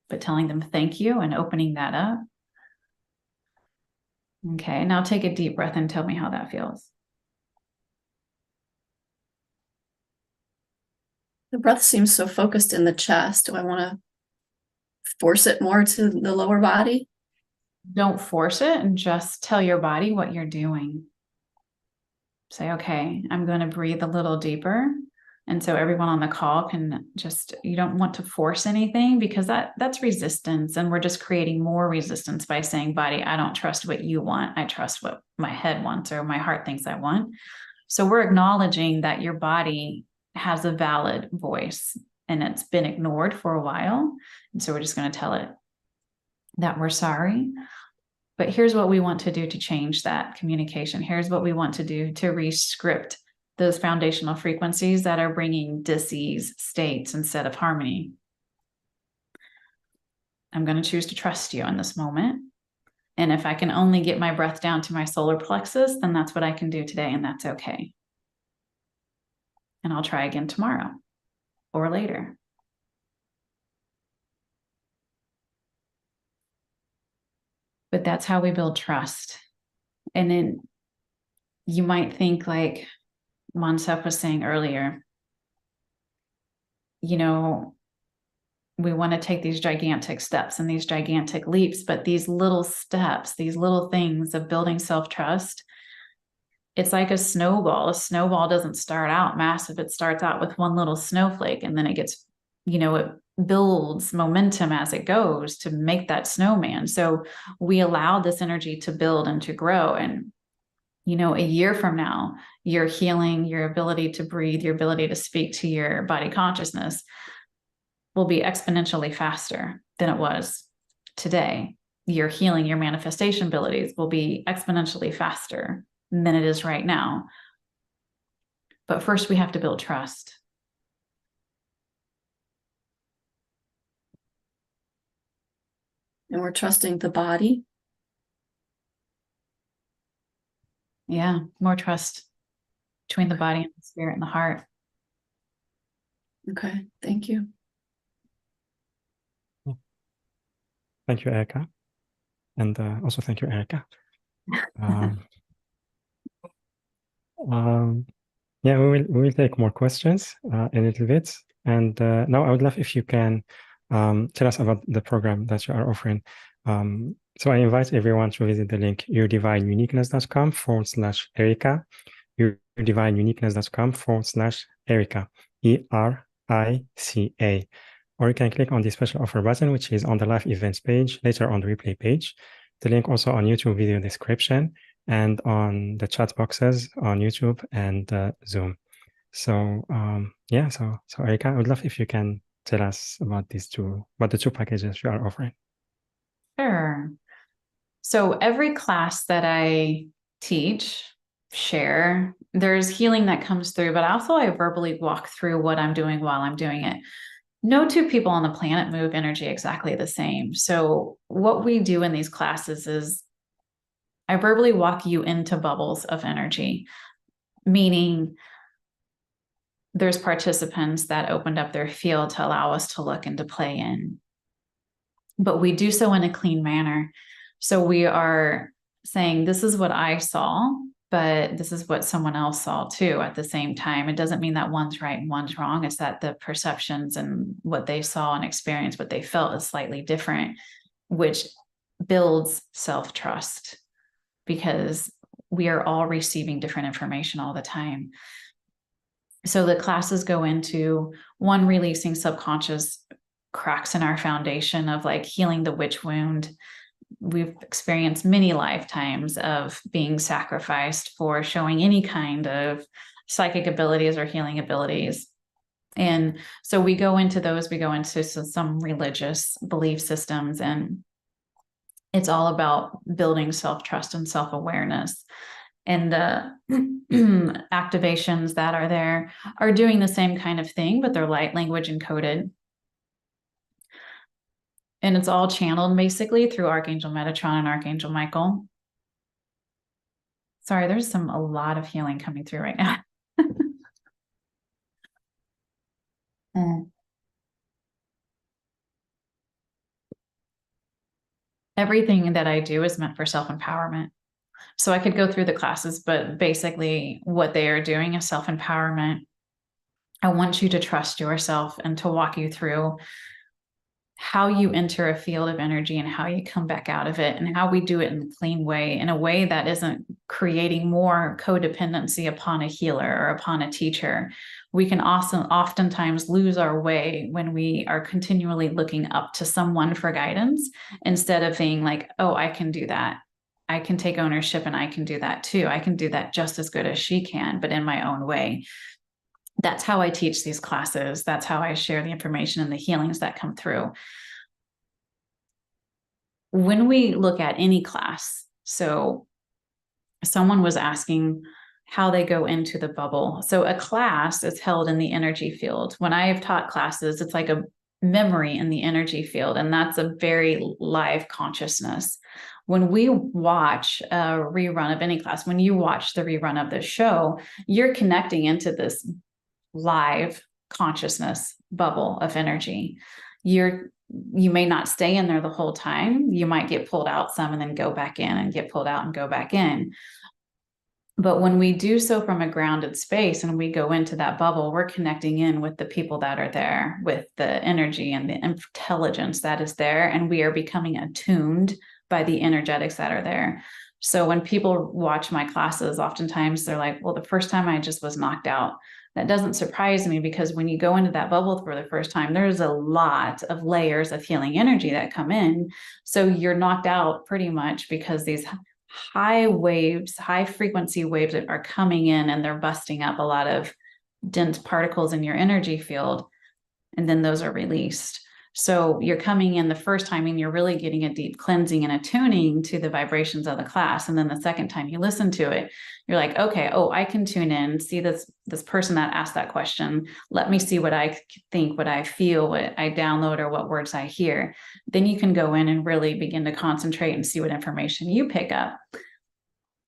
but telling them thank you and opening that up. Okay, now take a deep breath and tell me how that feels. The breath seems so focused in the chest. Do I want to force it more to the lower body? Don't force it and just tell your body what you're doing. Say, okay, I'm going to breathe a little deeper. And so everyone on the call can just, you don't want to force anything, because that's resistance. And we're just creating more resistance by saying, body, I don't trust what you want. I trust what my head wants or my heart thinks I want. So we're acknowledging that your body has a valid voice and it's been ignored for a while. And so we're just going to tell it that we're sorry. But here's what we want to do to change that communication. Here's what we want to do to re-script those foundational frequencies that are bringing dis-ease states instead of harmony. I'm going to choose to trust you in this moment. And if I can only get my breath down to my solar plexus, then that's what I can do today, and that's okay. And I'll try again tomorrow or later. But that's how we build trust. And then you might think, like Monsef was saying earlier, you know, we want to take these gigantic steps and these gigantic leaps, but these little steps, these little things of building self-trust, it's like a snowball. A snowball doesn't start out massive. It starts out with one little snowflake, and then it gets, you know, it builds momentum as it goes to make that snowman. So we allow this energy to build and to grow. And, you know, a year from now, your healing, your ability to breathe, your ability to speak to your body consciousness will be exponentially faster than it was today. Your healing, your manifestation abilities will be exponentially faster than it is right now. But first, we have to build trust. And we're trusting the body. Yeah, more trust between the body and the spirit and the heart. Okay, thank you. Thank you, Erica. And also thank you, Erica. Yeah, we will take more questions in a little bit. And now I would love if you can tell us about the program that you are offering. So I invite everyone to visit the link yourdivineuniqueness.com/Erica, yourdivineuniqueness.com/Erica, ERICA. Or you can click on the special offer button, which is on the live events page, later on the replay page. The link also on YouTube video description and on the chat boxes on YouTube and Zoom. So yeah, so Erica, I would love if you can tell us about the two packages you are offering. Sure. So every class that I teach, share, there's healing that comes through, but also I verbally walk through what I'm doing while I'm doing it. No two people on the planet move energy exactly the same. So what we do in these classes is I verbally walk you into bubbles of energy, meaning there's participants that opened up their field to allow us to look and to play in. But we do so in a clean manner. So we are saying, this is what I saw, but this is what someone else saw too at the same time. It doesn't mean that one's right and one's wrong. It's that the perceptions and what they saw and experienced, what they felt is slightly different, which builds self-trust, because we are all receiving different information all the time. So the classes go into one, releasing subconscious cracks in our foundation of like healing the witch wound. We've experienced many lifetimes of being sacrificed for showing any kind of psychic abilities or healing abilities. And so we go into those, we go into some religious belief systems, and it's all about building self-trust and self-awareness. And the activations that are there are doing the same kind of thing, but they're light language encoded. And it's all channeled basically through Archangel Metatron and Archangel Michael. Sorry, there's a lot of healing coming through right now. Everything that I do is meant for self-empowerment. So I could go through the classes, but basically what they are doing is self-empowerment. I want you to trust yourself and to walk you through how you enter a field of energy and how you come back out of it, and how we do it in a clean way, in a way that isn't creating more codependency upon a healer or upon a teacher. We can also oftentimes lose our way when we are continually looking up to someone for guidance, instead of being like, oh, I can do that. I can take ownership and I can do that too. I can do that just as good as she can, but in my own way. That's how I teach these classes. That's how I share the information and the healings that come through. When we look at any class, so someone was asking how they go into the bubble. So a class is held in the energy field. When I have taught classes, it's like a memory in the energy field, and that's a very live consciousness. When we watch a rerun of any class, when you watch the rerun of the show, you're connecting into this live consciousness bubble of energy. You may not stay in there the whole time. You might get pulled out some and then go back in, and get pulled out and go back in. But when we do so from a grounded space and we go into that bubble, we're connecting in with the people that are there, with the energy and the intelligence that is there, and we are becoming attuned by the energetics that are there. So when people watch my classes, oftentimes they're like, well, the first time I just was knocked out. That doesn't surprise me, because when you go into that bubble for the first time, there's a lot of layers of healing energy that come in. So you're knocked out pretty much because these high waves, high frequency waves that are coming in, and they're busting up a lot of dense particles in your energy field. And then those are released. So you're coming in the first time and you're really getting a deep cleansing and attuning to the vibrations of the class. And then the second time you listen to it, you're like, okay, oh, I can tune in, see this person that asked that question. Let me see what I think, what I feel, what I download, or what words I hear. Then you can go in and really begin to concentrate and see what information you pick up.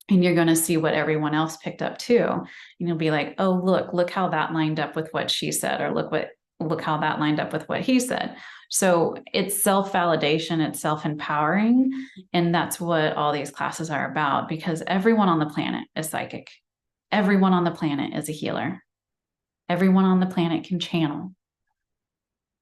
And you're going to see what everyone else picked up too. And you'll be like, oh, look how that lined up with what she said, or look how that lined up with what he said. So it's self-validation, it's self-empowering. And that's what all these classes are about, because everyone on the planet is psychic. Everyone on the planet is a healer. Everyone on the planet can channel.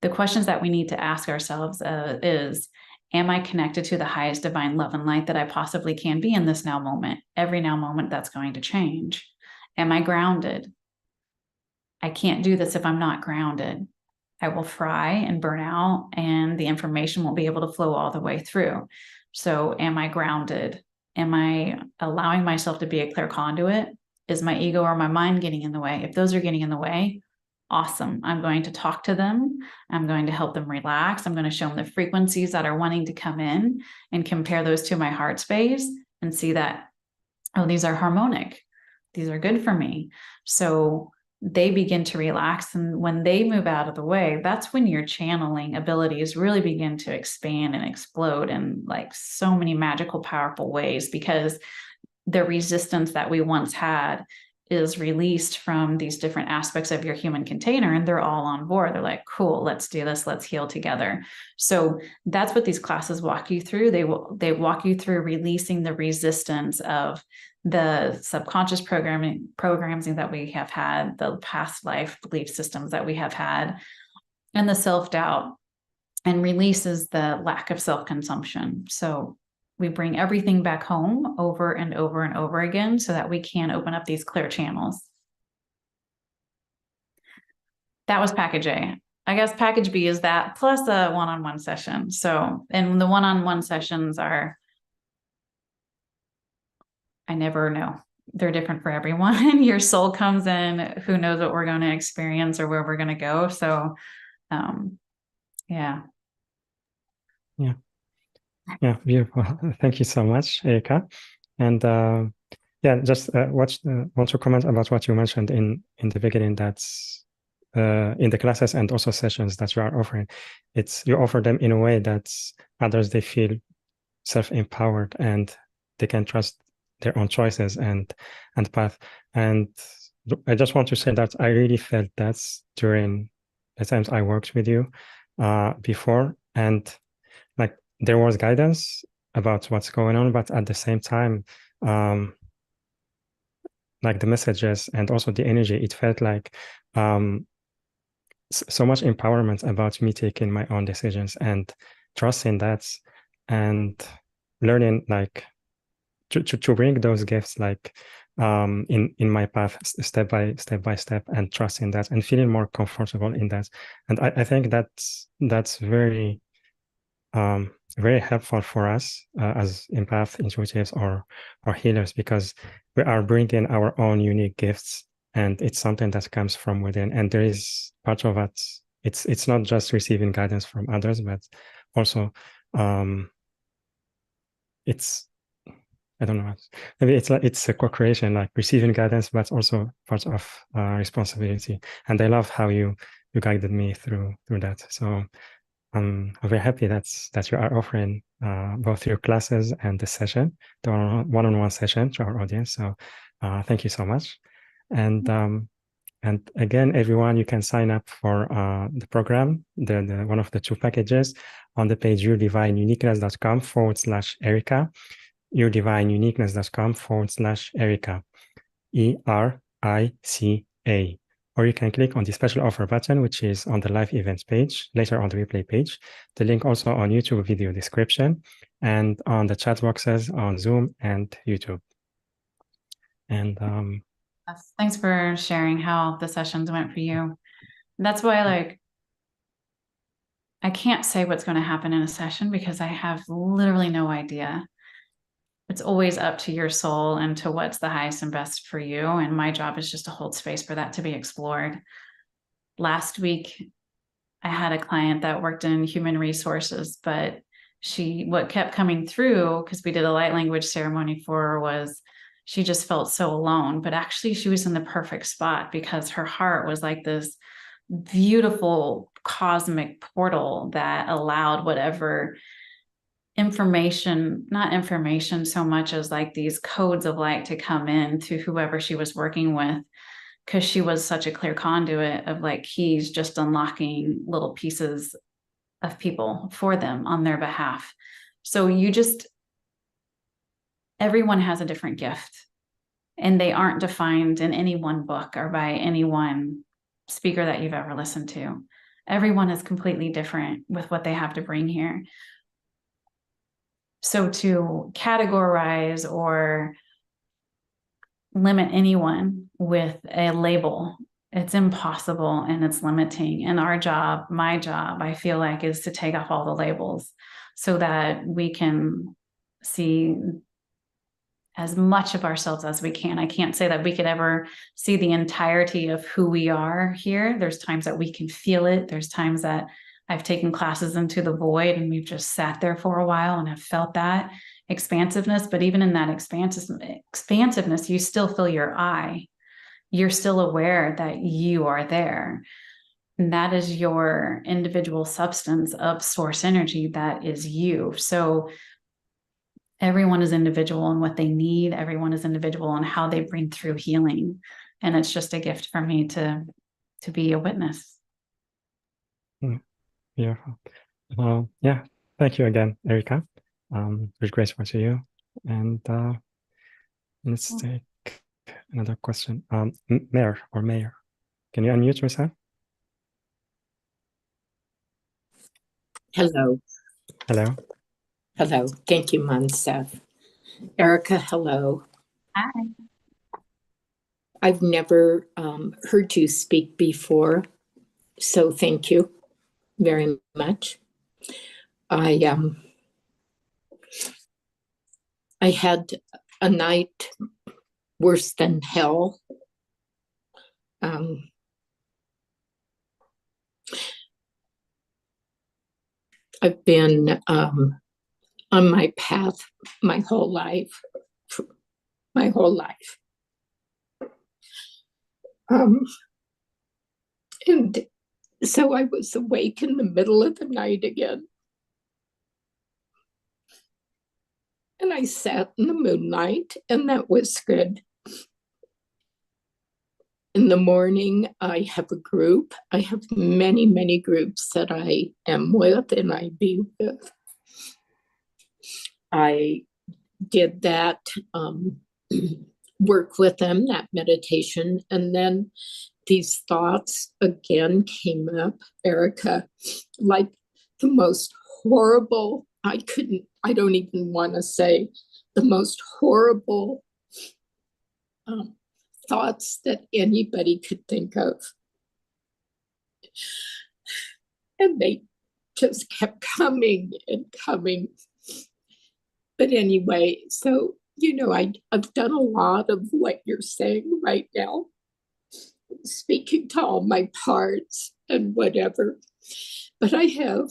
The questions that we need to ask ourselves is, am I connected to the highest divine love and light that I possibly can be in this now moment? Every now moment that's going to change. Am I grounded? I can't do this if I'm not grounded. I will fry and burn out, and the information won't be able to flow all the way through. So am I grounded? Am I allowing myself to be a clear conduit? Is my ego or my mind getting in the way? If those are getting in the way, awesome. I'm going to talk to them. I'm going to help them relax. I'm going to show them the frequencies that are wanting to come in, and compare those to my heart space and see that, oh, these are harmonic. These are good for me. So they begin to relax. And when they move out of the way, that's when your channeling abilities really begin to expand and explode in like so many magical, powerful ways, because the resistance that we once had is released from these different aspects of your human container, and they're all on board. They're like, cool, let's do this. Let's heal together. So that's what these classes walk you through. They walk you through releasing the resistance of the subconscious programming that we have had, the past life belief systems that we have had, and the self-doubt, and releases the lack of self-consumption. So we bring everything back home over and over and over again, so that we can open up these clear channels. That was package A. I guess package B is that plus a one-on-one session. So, and the one-on-one sessions are, I never know. They're different for everyone. Your soul comes in, who knows what we're going to experience or where we're going to go. So, yeah. Yeah, beautiful. Thank you so much, Erika. And just want to comment about what you mentioned in the beginning, that's in the classes and also sessions that you are offering. You offer them in a way that others, they feel self-empowered and they can trust their own choices and path. And I just want to say that I really felt that during the times I worked with you before, and like there was guidance about what's going on, but at the same time, like the messages and also the energy, it felt like so much empowerment about me taking my own decisions and trusting that, and learning like to bring those gifts like in my path step by step, and trusting that and feeling more comfortable in that. And I think that's very very helpful for us as empath intuitives or healers, because we are bringing our own unique gifts, and it's something that comes from within. And there is part of it, it's not just receiving guidance from others, but also it's, I don't know, maybe it's like it's a co-creation, like receiving guidance, but also part of responsibility. And I love how you guided me through that. So I'm very happy that you are offering both your classes and the session, the one-on-one session, to our audience. So thank you so much. And again, everyone, you can sign up for the program, the one of the two packages, on the page yourdivineuniqueness.com/Erica, yourdivineuniqueness.com/Erica, ERICA. Or you can click on the special offer button, which is on the live events page, later on the replay page. The link also on YouTube video description, and on the chat boxes on Zoom and YouTube. And thanks for sharing how the sessions went for you. That's why, like, I can't say what's going to happen in a session because I have literally no idea. It's always up to your soul and to what's the highest and best for you. And my job is just to hold space for that to be explored. Last week, I had a client that worked in human resources, but what kept coming through, because we did a light language ceremony for her, was she just felt so alone. But actually, she was in the perfect spot because her heart was like this beautiful cosmic portal that allowed whatever not information so much as like these codes of light to come in to whoever she was working with, because she was such a clear conduit of like keys, just unlocking little pieces of people for them on their behalf. So everyone has a different gift, and they aren't defined in any one book or by any one speaker that you've ever listened to. Everyone is completely different with what they have to bring here. So to categorize or limit anyone with a label, it's impossible and it's limiting. And our job, my job, I feel like, is to take off all the labels so that we can see as much of ourselves as we can. I can't say that we could ever see the entirety of who we are here. There's times that we can feel it. There's times that I've taken classes into the void and we've just sat there for a while and have felt that expansiveness. But even in that expansiveness, you still feel your I. You're still aware that you are there. And that is your individual substance of source energy. That is you. So everyone is individual in what they need. Everyone is individual in how they bring through healing. And it's just a gift for me to be a witness. Beautiful. Yeah, thank you again, Erica. We're grateful to you. And let's take another question. Mayor, can you unmute yourself? Hello. Hello. Hello. Thank you, Monsef. Erica, hello. Hi. I've never heard you speak before, so thank you very much. I had a night worse than hell. I've been on my path my whole life. And so I was awake in the middle of the night again. And I sat in the moonlight, and that was good. In the morning, I have a group. I have many, many groups that I am with and I be with. I did that, work with them, that meditation. And then these thoughts again came up, Erica, like the most horrible, I don't even want to say the most horrible thoughts that anybody could think of. And they just kept coming and coming. But anyway, so, I've done a lot of what you're saying right now, speaking to all my parts and whatever. But I have,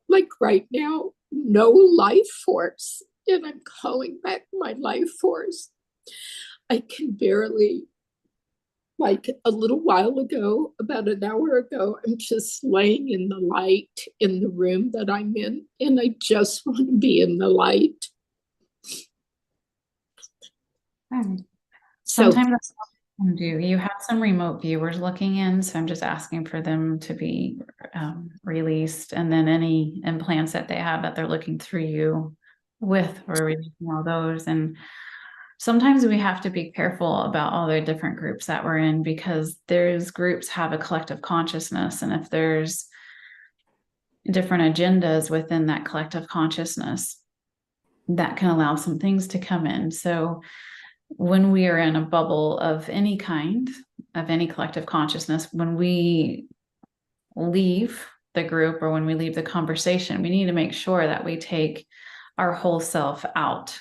like right now, no life force. And I'm calling back my life force. I can barely, like a little while ago, about an hour ago, I'm just laying in the light in the room that I'm in, and I just want to be in the light. Sometimes that's what we can do. You have some remote viewers looking in, so I'm just asking for them to be released, and then any implants that they have that they're looking through you with, or releasing all those. And sometimes we have to be careful about all the different groups that we're in, because those groups have a collective consciousness. And if there's different agendas within that collective consciousness, that can allow some things to come in. So when we are in a bubble of any kind, of any collective consciousness, when we leave the group or when we leave the conversation, we need to make sure that we take our whole self out.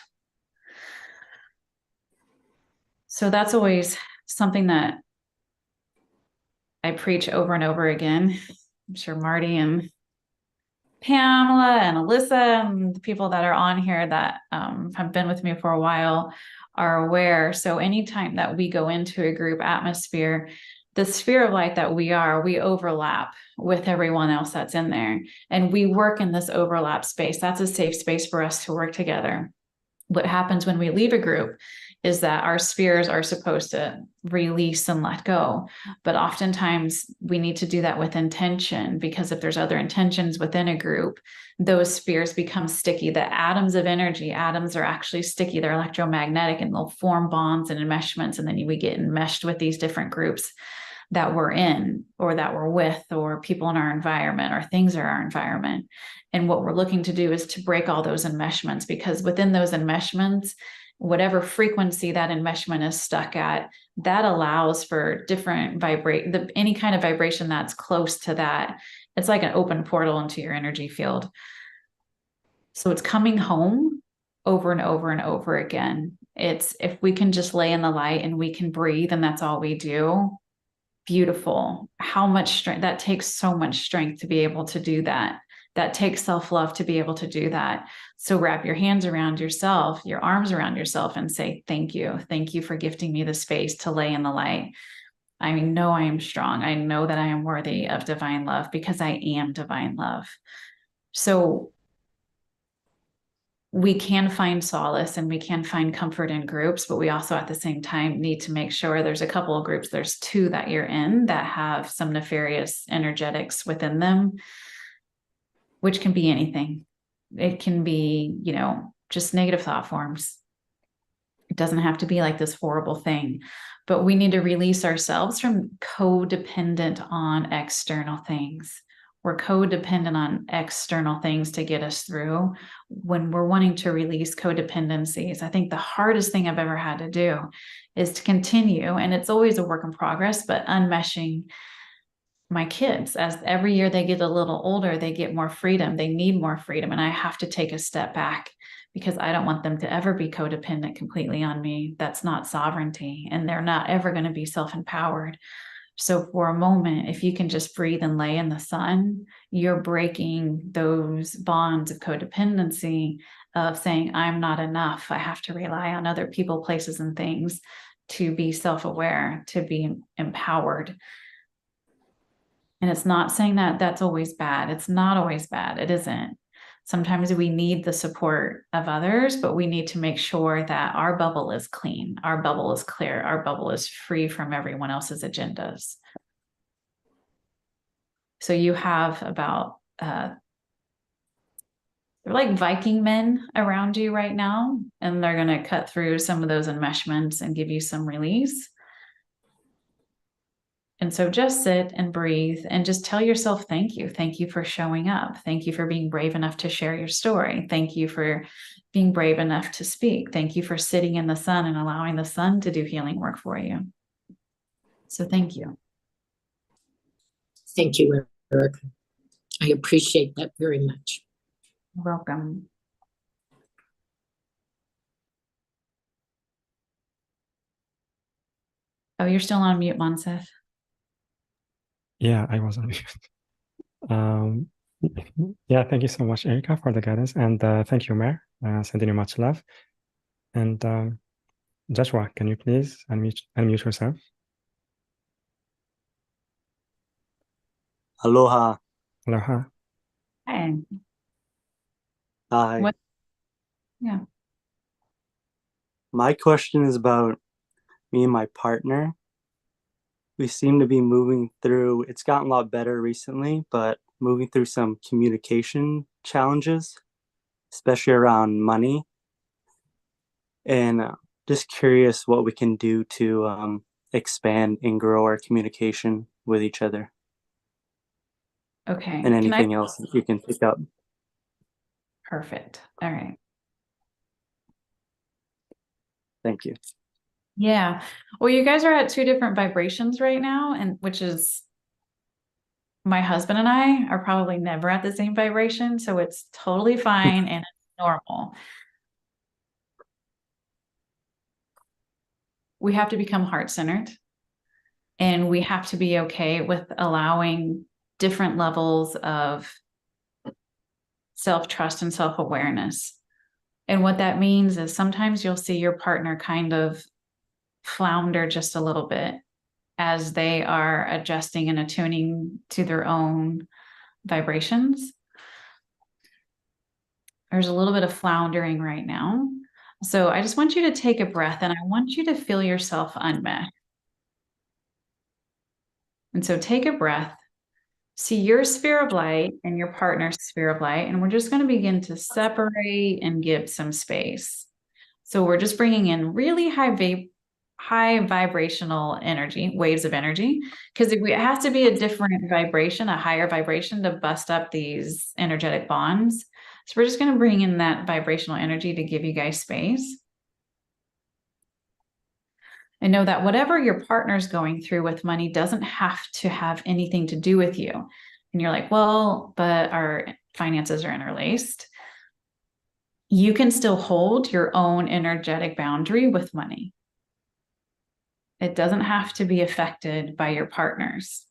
So that's always something that I preach over and over again. I'm sure Marty and Pamela and Alyssa and the people that are on here that have been with me for a while are aware. So anytime that we go into a group atmosphere, the sphere of light that we overlap with everyone else that's in there. And we work in this overlap space. That's a safe space for us to work together. What happens when we leave a group is that our spheres are supposed to release and let go. But oftentimes we need to do that with intention, because if there's other intentions within a group, those spheres become sticky. The atoms of energy, atoms are actually sticky. They're electromagnetic, and they'll form bonds and enmeshments. And then we get enmeshed with these different groups that we're in, or that we're with, or people in our environment, or things in our environment. And what we're looking to do is to break all those enmeshments, because within those enmeshments, whatever frequency that enmeshment is stuck at, that allows for different any kind of vibration that's close to that. It's like an open portal into your energy field. So it's coming home over and over and over again. It's, if we can just lay in the light and we can breathe, and that's all we do, beautiful. How much strength that takes, so much strength to be able to do that. That takes self-love to be able to do that. So wrap your hands around yourself, your arms around yourself, and say, thank you. Thank you for gifting me the space to lay in the light. I know I am strong. I know that I am worthy of divine love, because I am divine love. So we can find solace and we can find comfort in groups, but we also at the same time need to make sure there's a couple of groups. There's two that you're in that have some nefarious energetics within them, which can be anything. It can be, just negative thought forms. It doesn't have to be like this horrible thing, but we need to release ourselves from codependent on external things. We're codependent on external things to get us through when we're wanting to release codependencies. I think the hardest thing I've ever had to do is to continue, and it's always a work in progress, but unmeshing my kids. As every year they get a little older, they get more freedom. They need more freedom. And I have to take a step back, because I don't want them to ever be codependent completely on me. That's not sovereignty, and they're not ever going to be self-empowered. So for a moment, if you can just breathe and lay in the sun, you're breaking those bonds of codependency of saying, I'm not enough. I have to rely on other people, places, and things to be self-aware, to be empowered. And it's not saying that that's always bad. It's not always bad. It isn't. Sometimes we need the support of others, but we need to make sure that our bubble is clean, our bubble is clear, our bubble is free from everyone else's agendas. So you have about, they're like Viking men around you right now, and they're going to cut through some of those enmeshments and give you some release. And so just sit and breathe and just tell yourself, thank you. Thank you for showing up. Thank you for being brave enough to share your story. Thank you for being brave enough to speak. Thank you for sitting in the sun and allowing the sun to do healing work for you. So thank you. Thank you, Erica. I appreciate that very much. You're welcome. Oh, you're still on mute, Monsef. Yeah, I was on mute. Yeah, thank you so much, Erica, for the guidance. And thank you, Mer. Sending you much love. And Joshua, can you please unmute yourself? Aloha. Aloha. Hi. Hi. What? Yeah. My question is about me and my partner. We seem to be moving through, it's gotten a lot better recently, but moving through some communication challenges, especially around money. And just curious what we can do to expand and grow our communication with each other. Okay. And anything else that you can pick up. Perfect. All right. Thank you. Yeah. Well, you guys are at two different vibrations right now, and which is my husband and I are probably never at the same vibration. So it's totally fine and it's normal. We have to become heart-centered, and we have to be okay with allowing different levels of self-trust and self-awareness. And what that means is sometimes you'll see your partner kind of flounder just a little bit as they are adjusting and attuning to their own vibrations. There's a little bit of floundering right now. So I just want you to take a breath and I want you to feel yourself unmet. And so take a breath, see your sphere of light and your partner's sphere of light, and we're just going to begin to separate and give some space. So we're just bringing in really high vibrational energy, waves of energy, because it has to be a different vibration, a higher vibration to bust up these energetic bonds. So we're just going to bring in that vibrational energy to give you guys space. And know that whatever your partner's going through with money doesn't have to have anything to do with you. And you're like, well, but our finances are interlaced. You can still hold your own energetic boundary with money. It doesn't have to be affected by your partner's.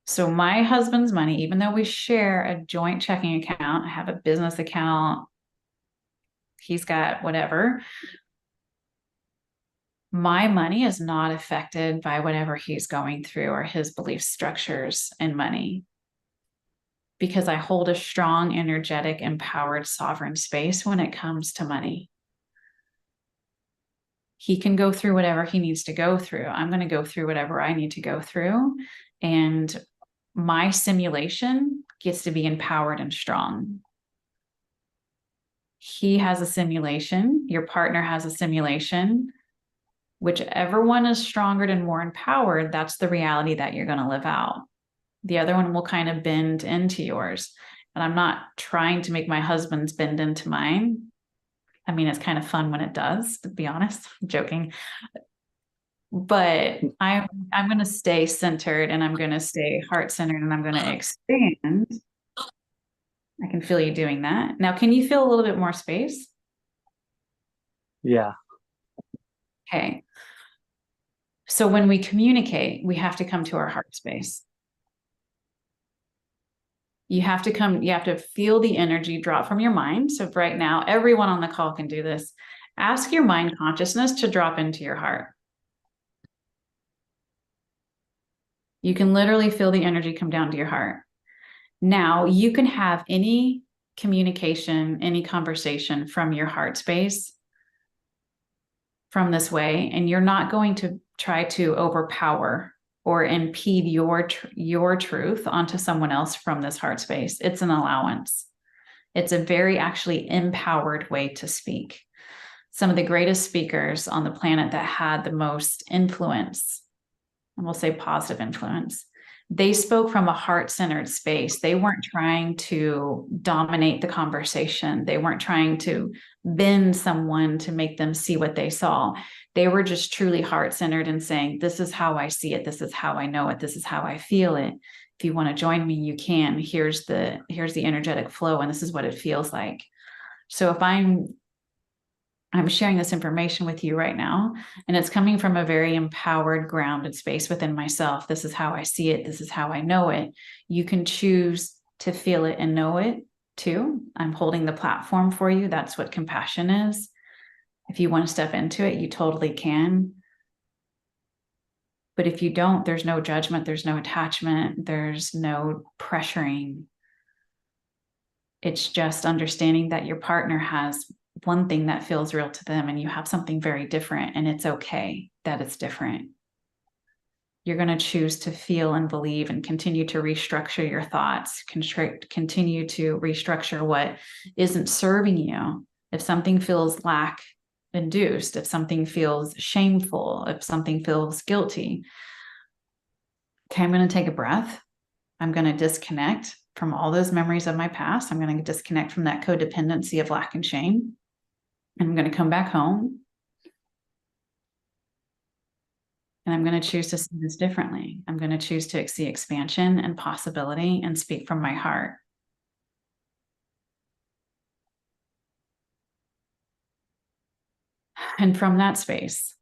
So my husband's money, even though we share a joint checking account, I have a business account, he's got whatever, my money is not affected by whatever he's going through or his belief structures in money, because I hold a strong, energetic, empowered, sovereign space when it comes to money. He can go through whatever he needs to go through. I'm going to go through whatever I need to go through. And my simulation gets to be empowered and strong. He has a simulation. Your partner has a simulation. Whichever one is stronger and more empowered, that's the reality that you're going to live out. The other one will kind of bend into yours. And I'm not trying to make my husband's bend into mine. I mean, it's kind of fun when it does, to be honest. I'm joking. But I'm going to stay centered and I'm going to stay heart-centered and I'm going to expand. I can feel you doing that. Now, can you feel a little bit more space? Yeah. Okay. So when we communicate, we have to come to our heart space. You have to feel the energy drop from your mind. So right now, everyone on the call can do this. Ask your mind consciousness to drop into your heart. You can literally feel the energy come down to your heart. Now you can have any communication, any conversation from your heart space from this way, and you're not going to try to overpower or impede your truth onto someone else from this heart space. It's an allowance. It's a very actually empowered way to speak. some of the greatest speakers on the planet that had the most influence, and we'll say positive influence, they spoke from a heart-centered space. They weren't trying to dominate the conversation. They weren't trying to bend someone to make them see what they saw. They were just truly heart-centered and saying, this is how I see it. This is how I know it. This is how I feel it. If you want to join me, you can. Here's the energetic flow, and this is what it feels like. So if I'm sharing this information with you right now, and it's coming from a very empowered, grounded space within myself. This is how I see it. This is how I know it. You can choose to feel it and know it too. I'm holding the platform for you. That's what compassion is. If you want to step into it, you totally can. But if you don't, there's no judgment. There's no attachment. There's no pressuring. It's just understanding that your partner has one thing that feels real to them and you have something very different, and it's okay that it's different. You're going to choose to feel and believe and continue to restructure your thoughts, continue to restructure what isn't serving you. If something feels lack induced, if something feels shameful, if something feels guilty, okay, I'm going to take a breath. I'm going to disconnect from all those memories of my past. I'm going to disconnect from that codependency of lack and shame. I'm going to come back home, and I'm going to choose to see this differently. I'm going to choose to see expansion and possibility and speak from my heart. And from that space,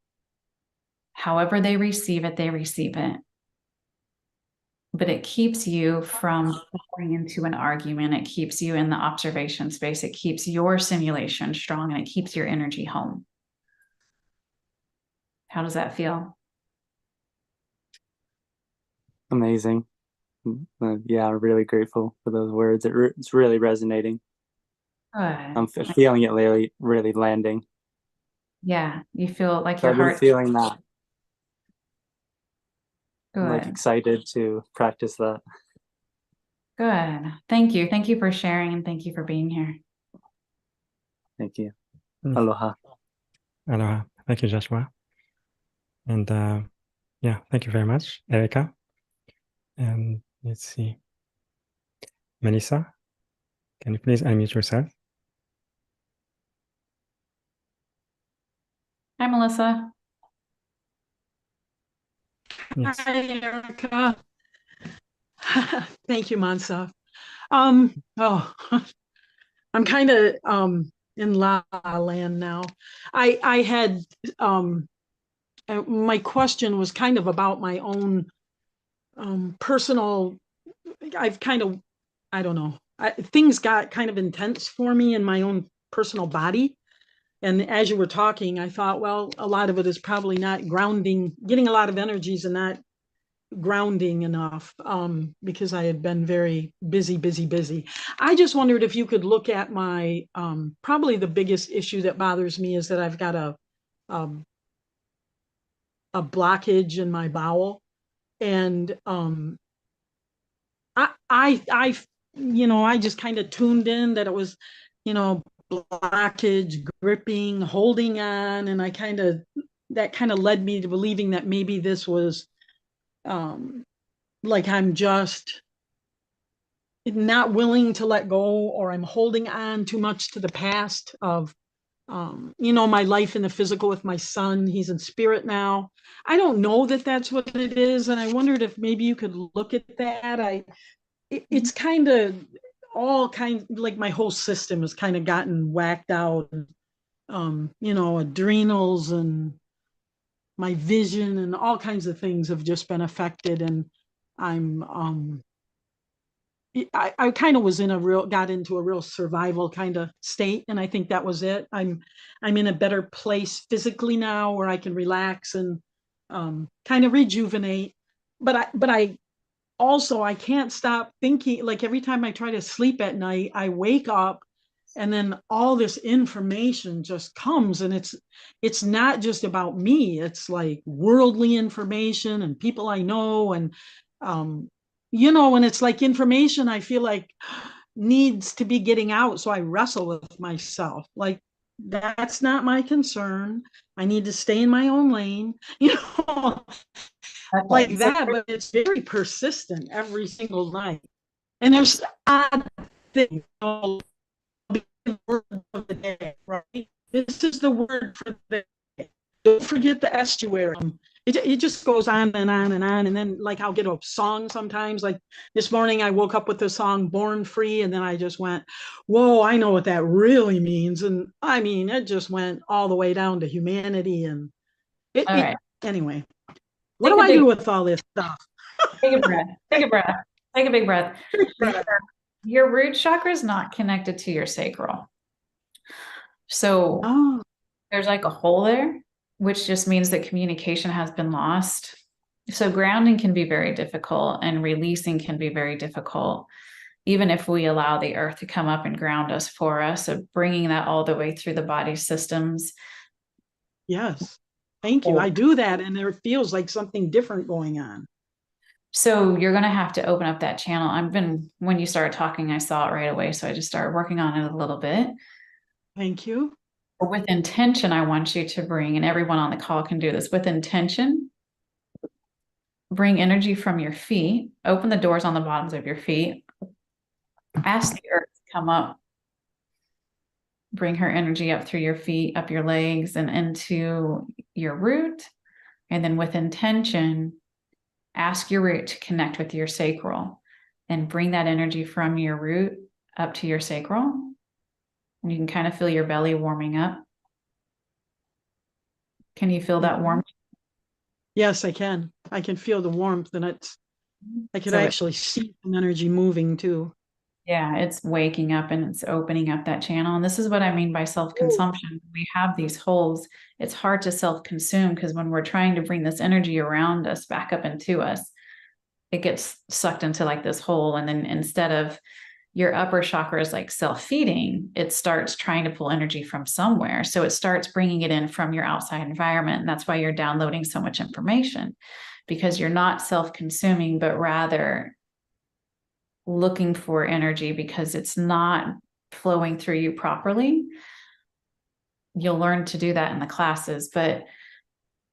however they receive it, they receive it. But it keeps you from falling into an argument. It keeps you in the observation space. It keeps your simulation strong, and it keeps your energy home. How does that feel? Amazing. Yeah, I'm really grateful for those words. It's really resonating. Good. I'm feeling it really landing. Yeah, you feel like So your I've been heart. feeling that. Good. I'm like excited to practice that. Good. Thank you. Thank you for sharing, and thank you for being here. Thank you. Aloha. Aloha. Thank you, Joshua. And yeah, thank you very much, Erica. And let's see. Melissa, can you please unmute yourself? Hi, Melissa. Yes. Hi, Erica. Thank you, Mansa. I'm kind of in La La Land now. I had my question was kind of about my own personal. I've kind of, I don't know. Things got kind of intense for me in my own personal body. And as you were talking, I thought, well, a lot of it is probably not grounding, getting a lot of energies and not grounding enough, because I had been very busy. I just wondered if you could look at my, probably the biggest issue that bothers me is that I've got a blockage in my bowel. And I I just kind of tuned in that it was, blockage, gripping, holding on. And that kind of led me to believing that maybe this was like I'm just not willing to let go, or I'm holding on too much to the past of, my life in the physical with my son. He's in spirit now. I don't know that that's what it is. And I wondered if maybe you could look at that. It's kind of like my whole system has kind of gotten whacked out. Adrenals and my vision and all kinds of things have just been affected. And I'm I kind of was got into a real survival kind of state. And I think that was it. I'm in a better place physically now where I can relax and kind of rejuvenate. But I also, I can't stop thinking, like every time I try to sleep at night, I wake up and then all this information just comes, and it's not just about me. It's like worldly information and people I know. And, and it's like information I feel like needs to be getting out. So I wrestle with myself, like, That's not my concern. I need to stay in my own lane, Okay. like that, but it's very persistent every single night. And there's odd things, the word of the day, right? This is the word for the day. Don't forget the estuary. It just goes on and on and on. And then like I'll get a song sometimes. Like this morning I woke up with the song Born Free, and then I just went, whoa, I know what that really means. And I mean, it just went all the way down to humanity. And All right. anyway, what Take do a I big, do with all this stuff? take a breath. Take a breath. Take a big breath. Your root chakra is not connected to your sacral. So Oh, there's like a hole there, which just means that communication has been lost. So grounding can be very difficult and releasing can be very difficult, even if we allow the earth to come up and ground us for us. So bringing that all the way through the body systems. yes. Thank you. I do that, and it feels like something different going on. So you're going to have to open up that channel. When you started talking, I saw it right away. So I just started working on it a little bit. Thank you. With intention, I want you to bring, and everyone on the call can do this, with intention, bring energy from your feet, open the doors on the bottoms of your feet, ask the earth to come up, bring her energy up through your feet, up your legs, and into your root. And then with intention, ask your root to connect with your sacral and bring that energy from your root up to your sacral. And you can kind of feel your belly warming up. Can you feel that warmth? Yes, I can. I can feel the warmth, and I could So actually see some energy moving too. Yeah, it's waking up and it's opening up that channel. And this is what I mean by self-consumption. We have these holes. It's hard to self-consume because when we're trying to bring this energy around us back up into us, it gets sucked into like this hole. And then instead of your upper chakra is like self-feeding, it starts trying to pull energy from somewhere. So it starts bringing it in from your outside environment. And that's why you're downloading so much information, because you're not self-consuming, but rather looking for energy because it's not flowing through you properly. You'll learn to do that in the classes, but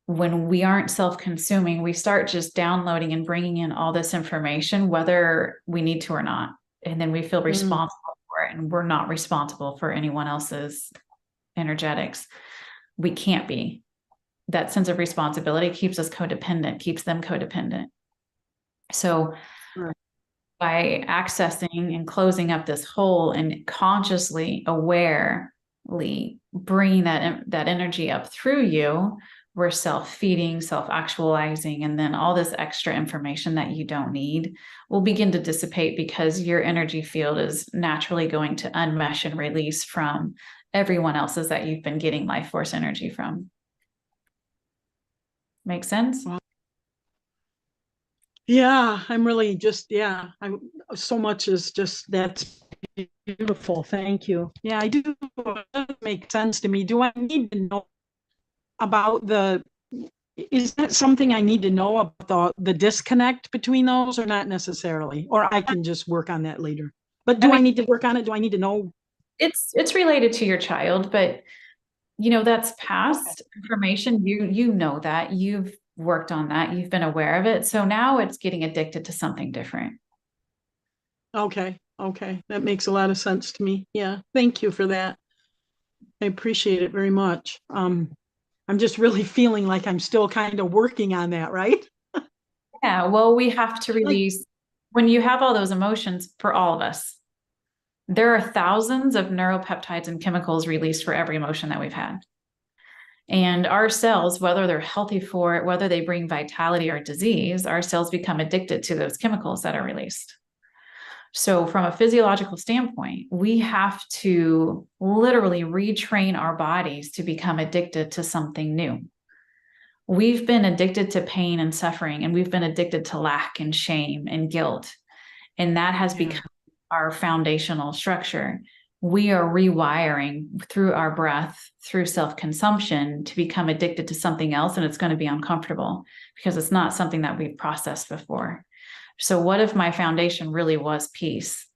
when we aren't self-consuming, we start just downloading and bringing in all this information, whether we need to or not. And then we feel responsible for it, and we're not responsible for anyone else's energetics. We can't be. That sense of responsibility keeps us codependent, keeps them codependent. So by accessing and closing up this hole and consciously, awarely bringing that energy up through you, we're self-feeding, self-actualizing, and then all this extra information that you don't need will begin to dissipate because your energy field is naturally going to unmesh and release from everyone else's that you've been getting life force energy from. Make sense? Yeah, I'm really just, I'm so much is just, that's beautiful. Thank you. Yeah, I do. It does make sense to me. Do I need to know about is that something I need to know about the disconnect between those, or not necessarily? Or I can just work on that later. But I need to work on it? Do I need to know? It's related to your child, but that's past information. You know that. You've worked on that. You've been aware of it. So now it's getting addicted to something different. Okay. That makes a lot of sense to me. Yeah. Thank you for that. I appreciate it very much. I'm just really feeling like I'm still kind of working on that, right? Yeah. Well, we have to release when you have all those emotions. For all of us, there are thousands of neuropeptides and chemicals released for every emotion that we've had. And our cells, whether they're healthy for it, whether they bring vitality or disease, our cells become addicted to those chemicals that are released. So from a physiological standpoint, we have to literally retrain our bodies to become addicted to something new. We've been addicted to pain and suffering, and we've been addicted to lack and shame and guilt. And that has become our foundational structure. We are rewiring through our breath, through self-consumption, to become addicted to something else. And it's going to be uncomfortable because it's not something that we've processed before. So what if my foundation really was peace?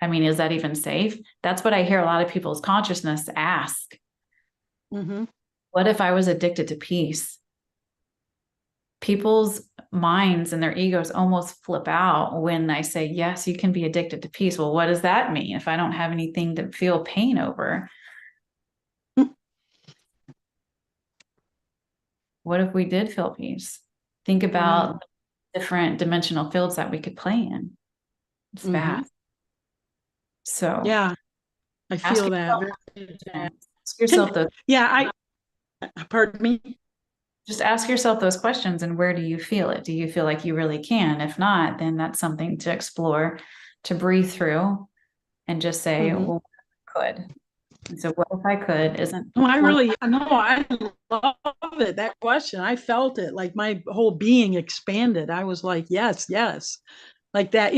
I mean, is that even safe? That's what I hear a lot of people's consciousness ask. Mm-hmm. What if I was addicted to peace? People's minds and their egos almost flip out when I say, yes, you can be addicted to peace. Well, what does that mean if I don't have anything to feel pain over? What if we did feel peace? Think about different dimensional fields that we could play in. It's vast. So yeah, I feel that. Ask yourself those. Yeah, pardon me. Just ask yourself those questions, and where do you feel it? Do you feel like you really can? If not, then that's something to explore, to breathe through, and just say, well, I could. And so what if I could isn't. No, I love it. That question, I felt it, like my whole being expanded. I was like, yes, like that.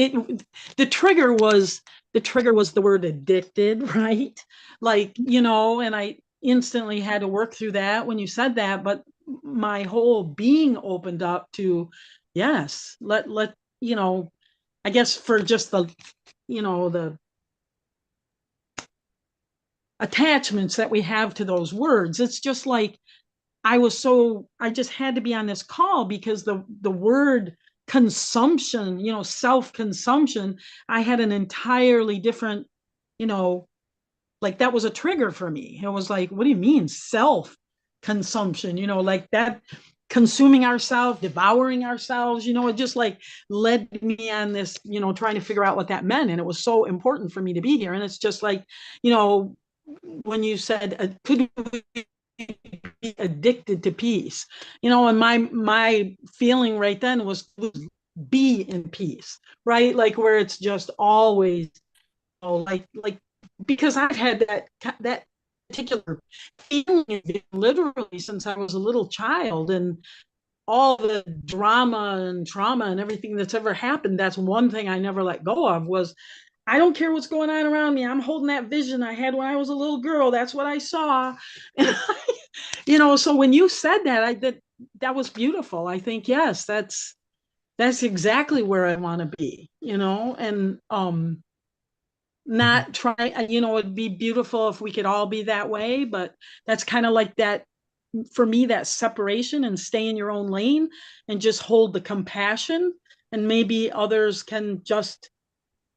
The trigger was the word addicted, right? Like, and I instantly had to work through that when you said that, but my whole being opened up to, yes, let I guess for just the attachments that we have to those words. It's just like I just had to be on this call because the word consumption, self-consumption, I had an entirely different, like that was a trigger for me. It was like, what do you mean self-consumption? Like that, consuming ourselves, devouring ourselves, it just like led me on this, trying to figure out what that meant. And it was so important for me to be here. And it's just like, when you said, could we be addicted to peace? And my feeling right then was be in peace, right? Like where it's just always, like because I've had that particular feeling literally since I was a little child, and all the drama and trauma and everything that's ever happened, that's one thing I never let go of was, I don't care what's going on around me. I'm holding that vision I had when I was a little girl. That's what I saw. And so when you said that, that was beautiful. I think, yes, that's exactly where I want to be, and not try, it'd be beautiful if we could all be that way, but that's kind of like that for me, that separation and stay in your own lane and just hold the compassion, and maybe others can just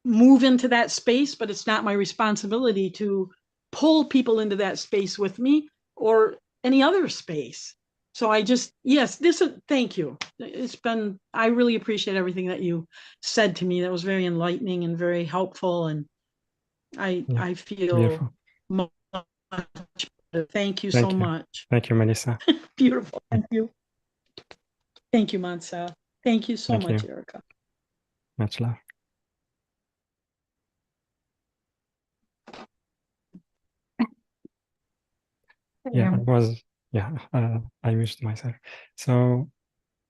move into that space, but it's not my responsibility to pull people into that space with me or any other space. So thank you. I really appreciate everything that you said to me. That was very enlightening and very helpful. And I feel beautiful. Much better. Thank you so much. Thank you, Melissa. Beautiful. Thank you. Thank you, Mansell. Thank you so much, Erica. Much love. I muted myself. So,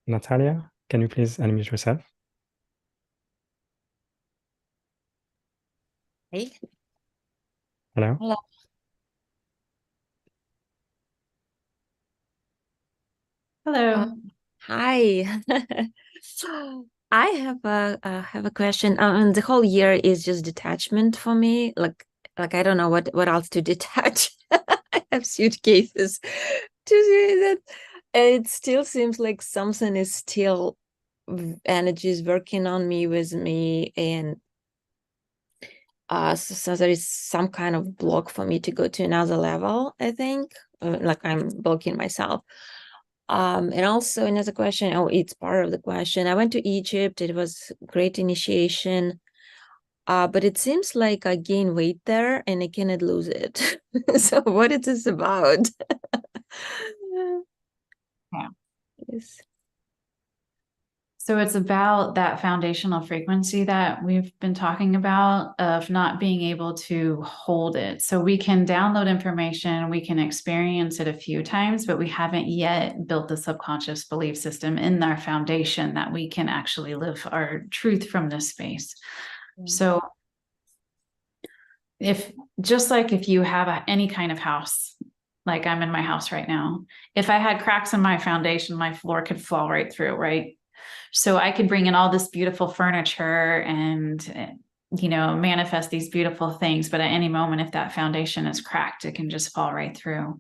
Natalia, can you please unmute yourself? Hey. Hello. Hello. Hello. Hi. I have a question. And the whole year is just detachment for me. Like I don't know what else to detach. I have suitcases to do that. It still seems like something is still energy is working on me with me, and so there is some kind of block for me to go to another level, I think. Like I'm blocking myself. And also another question, it's part of the question. I went to Egypt. It was great initiation. But it seems like I gain weight there and I cannot lose it. So what is this about? Yeah. Yes. So it's about that foundational frequency that we've been talking about, of not being able to hold it. So we can download information, we can experience it a few times, but we haven't yet built the subconscious belief system in our foundation that we can actually live our truth from this space. Mm-hmm. So if you have any kind of house, like I'm in my house right now, if I had cracks in my foundation, my floor could fall right through, right? So I could bring in all this beautiful furniture and manifest these beautiful things, but at any moment, if that foundation is cracked, it can just fall right through.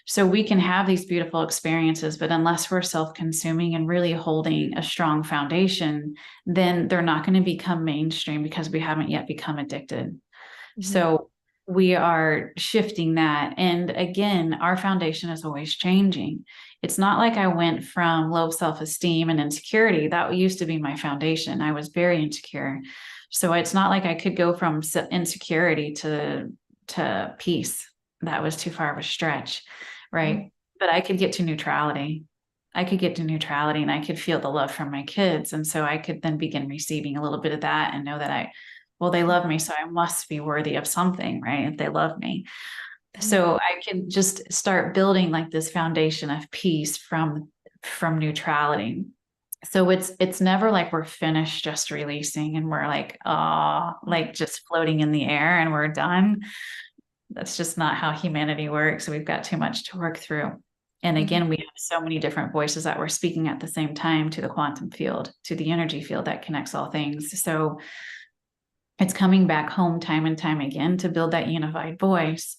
So we can have these beautiful experiences, but unless we're self-consuming and really holding a strong foundation, then they're not going to become mainstream because we haven't yet become addicted. Mm-hmm. So we are shifting that. And again, our foundation is always changing. It's not like I went from low self-esteem and insecurity. That used to be my foundation. I was very insecure. So it's not like I could go from insecurity to peace. That was too far of a stretch, right? Mm-hmm. But I could get to neutrality. And I could feel the love from my kids. And so I could then begin receiving a little bit of that and know that they love me, so I must be worthy of something, right? If they love me. Mm-hmm. So I can just start building like this foundation of peace from neutrality. So it's never like we're finished just releasing and we're like, like just floating in the air and we're done. That's just not how humanity works. We've got too much to work through. And again, we have so many different voices that we're speaking at the same time to the quantum field, to the energy field that connects all things. So it's coming back home time and time again to build that unified voice.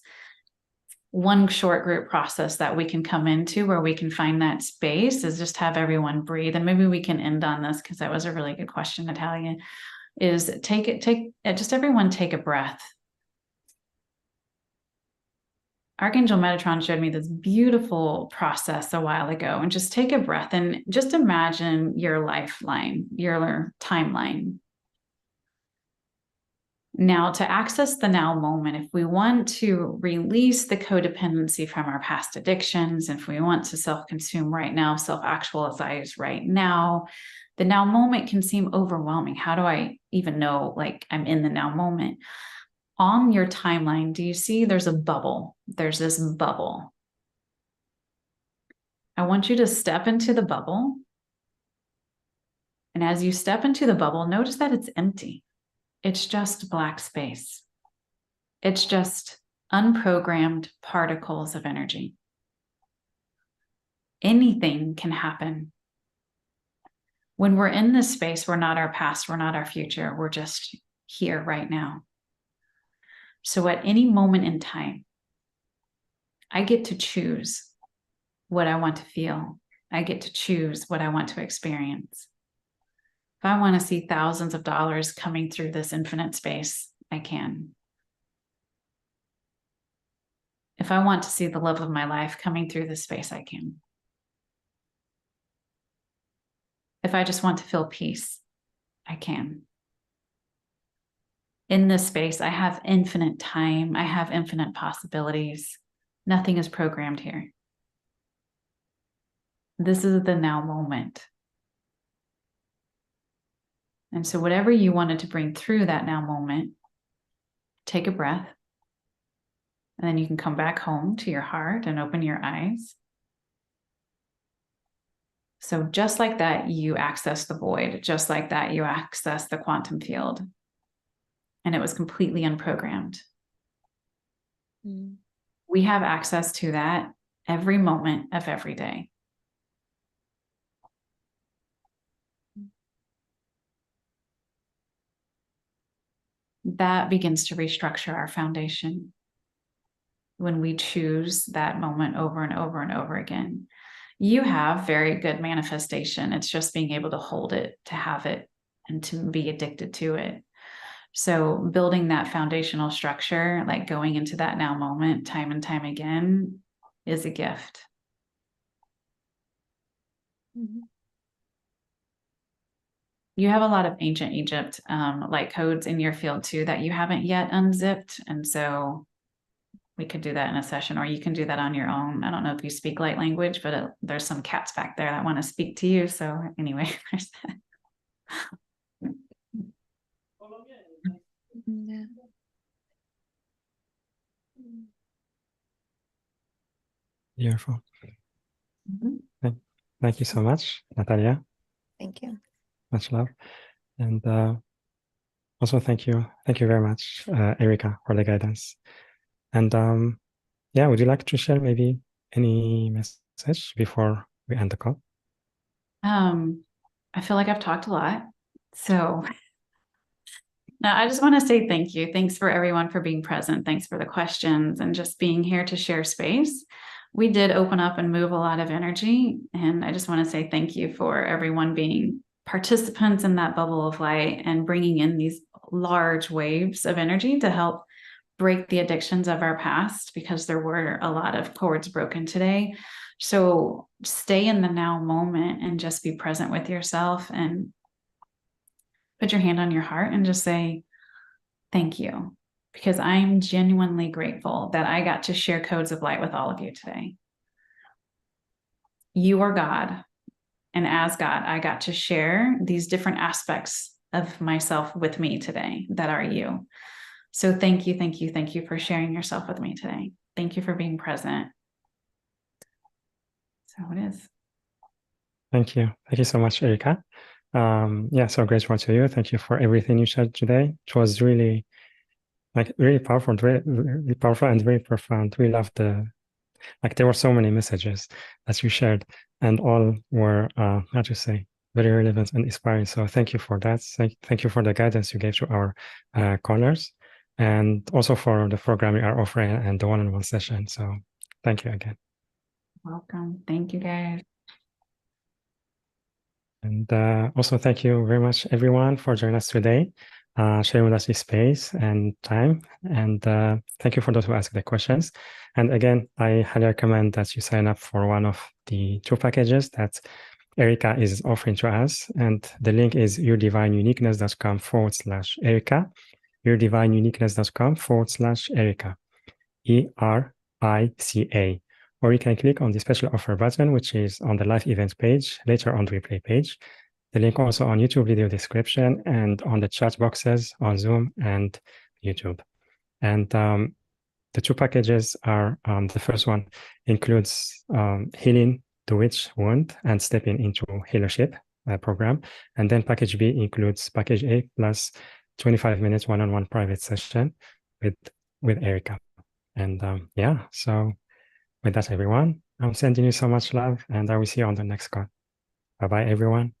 One short group process that we can come into where we can find that space is just have everyone breathe. And maybe we can end on this because that was a really good question, Natalia, is just everyone take a breath. Archangel Metatron showed me this beautiful process a while ago, and just take a breath and just imagine your lifeline, your timeline. Now, to access the now moment, if we want to release the codependency from our past addictions, if we want to self-consume right now, self-actualize right now, the now moment can seem overwhelming. How do I even know, like, I'm in the now moment? On your timeline, do you see there's a bubble? There's this bubble. I want you to step into the bubble. And as you step into the bubble, notice that it's empty. It's just black space. It's just unprogrammed particles of energy. Anything can happen. When we're in this space, we're not our past, we're not our future, we're just here right now. So at any moment in time, I get to choose what I want to feel. I get to choose what I want to experience. If I want to see thousands of dollars coming through this infinite space, I can. If I want to see the love of my life coming through this space, I can. If I just want to feel peace, I can. In this space, I have infinite time. I have infinite possibilities. Nothing is programmed here. This is the now moment. And so whatever you wanted to bring through that now moment, take a breath. And then you can come back home to your heart and open your eyes. So just like that, you access the void. Just like that, you access the quantum field. And it was completely unprogrammed. Mm. We have access to that every moment of every day. That begins to restructure our foundation when we choose that moment over and over and over again. You have very good manifestation. It's just being able to hold it, to have it, and to be addicted to it. So building that foundational structure, like going into that now moment time and time again, is a gift. Mm-hmm. You have a lot of ancient Egypt light codes in your field too that you haven't yet unzipped. And so we could do that in a session, or you can do that on your own. I don't know if you speak light language, but there's some cats back there that want to speak to you. So anyway, there's that. Yeah. Beautiful. Mm-hmm. Thank you so much, Natalia. Thank you. Much love. And also thank you very much, Erica, for the guidance. And yeah, would you like to share maybe any message before we end the call? I feel like I've talked a lot. So Now, I just want to say thank you. Thanks for everyone for being present. Thanks for the questions and just being here to share space. We did open up and move a lot of energy. And I just want to say thank you for everyone being participants in that bubble of light and bringing in these large waves of energy to help break the addictions of our past, because there were a lot of cords broken today. So stay in the now moment and just be present with yourself and put your hand on your heart and just say, thank you, because I'm genuinely grateful that I got to share codes of light with all of you today. You are God. And as God, I got to share these different aspects of myself with me today that are you. So thank you, thank you, thank you for sharing yourself with me today. Thank you for being present. So it is. Thank you. Thank you so much, Erika. Yeah, so grateful to you. Thank you for everything you shared today. It was really, really powerful, really powerful and very profound. We loved there were so many messages that you shared, and all were, how to say, very relevant and inspiring. So thank you for that. Thank you for the guidance you gave to our callers, and also for the program you are offering and the one-on-one session. So thank you again. Welcome. Thank you, guys. And also thank you very much, everyone, for joining us today, sharing with us this space and time. And thank you for those who asked the questions. And again, I highly recommend that you sign up for one of the 2 packages that Erika is offering to us. And the link is yourdivineuniqueness.com/Erika, yourdivineuniqueness.com/Erika, ERICA. Or you can click on the special offer button, which is on the live event page, later on the replay page. The link also on YouTube video description and on the chat boxes on Zoom and YouTube. And the 2 packages are, the first one includes healing the witch wound and stepping into healership program. And then package B includes package A plus 25 minutes one-on-one private session with Erika. And yeah, so with that, everyone, I'm sending you so much love, and I will see you on the next call. Bye-bye, everyone.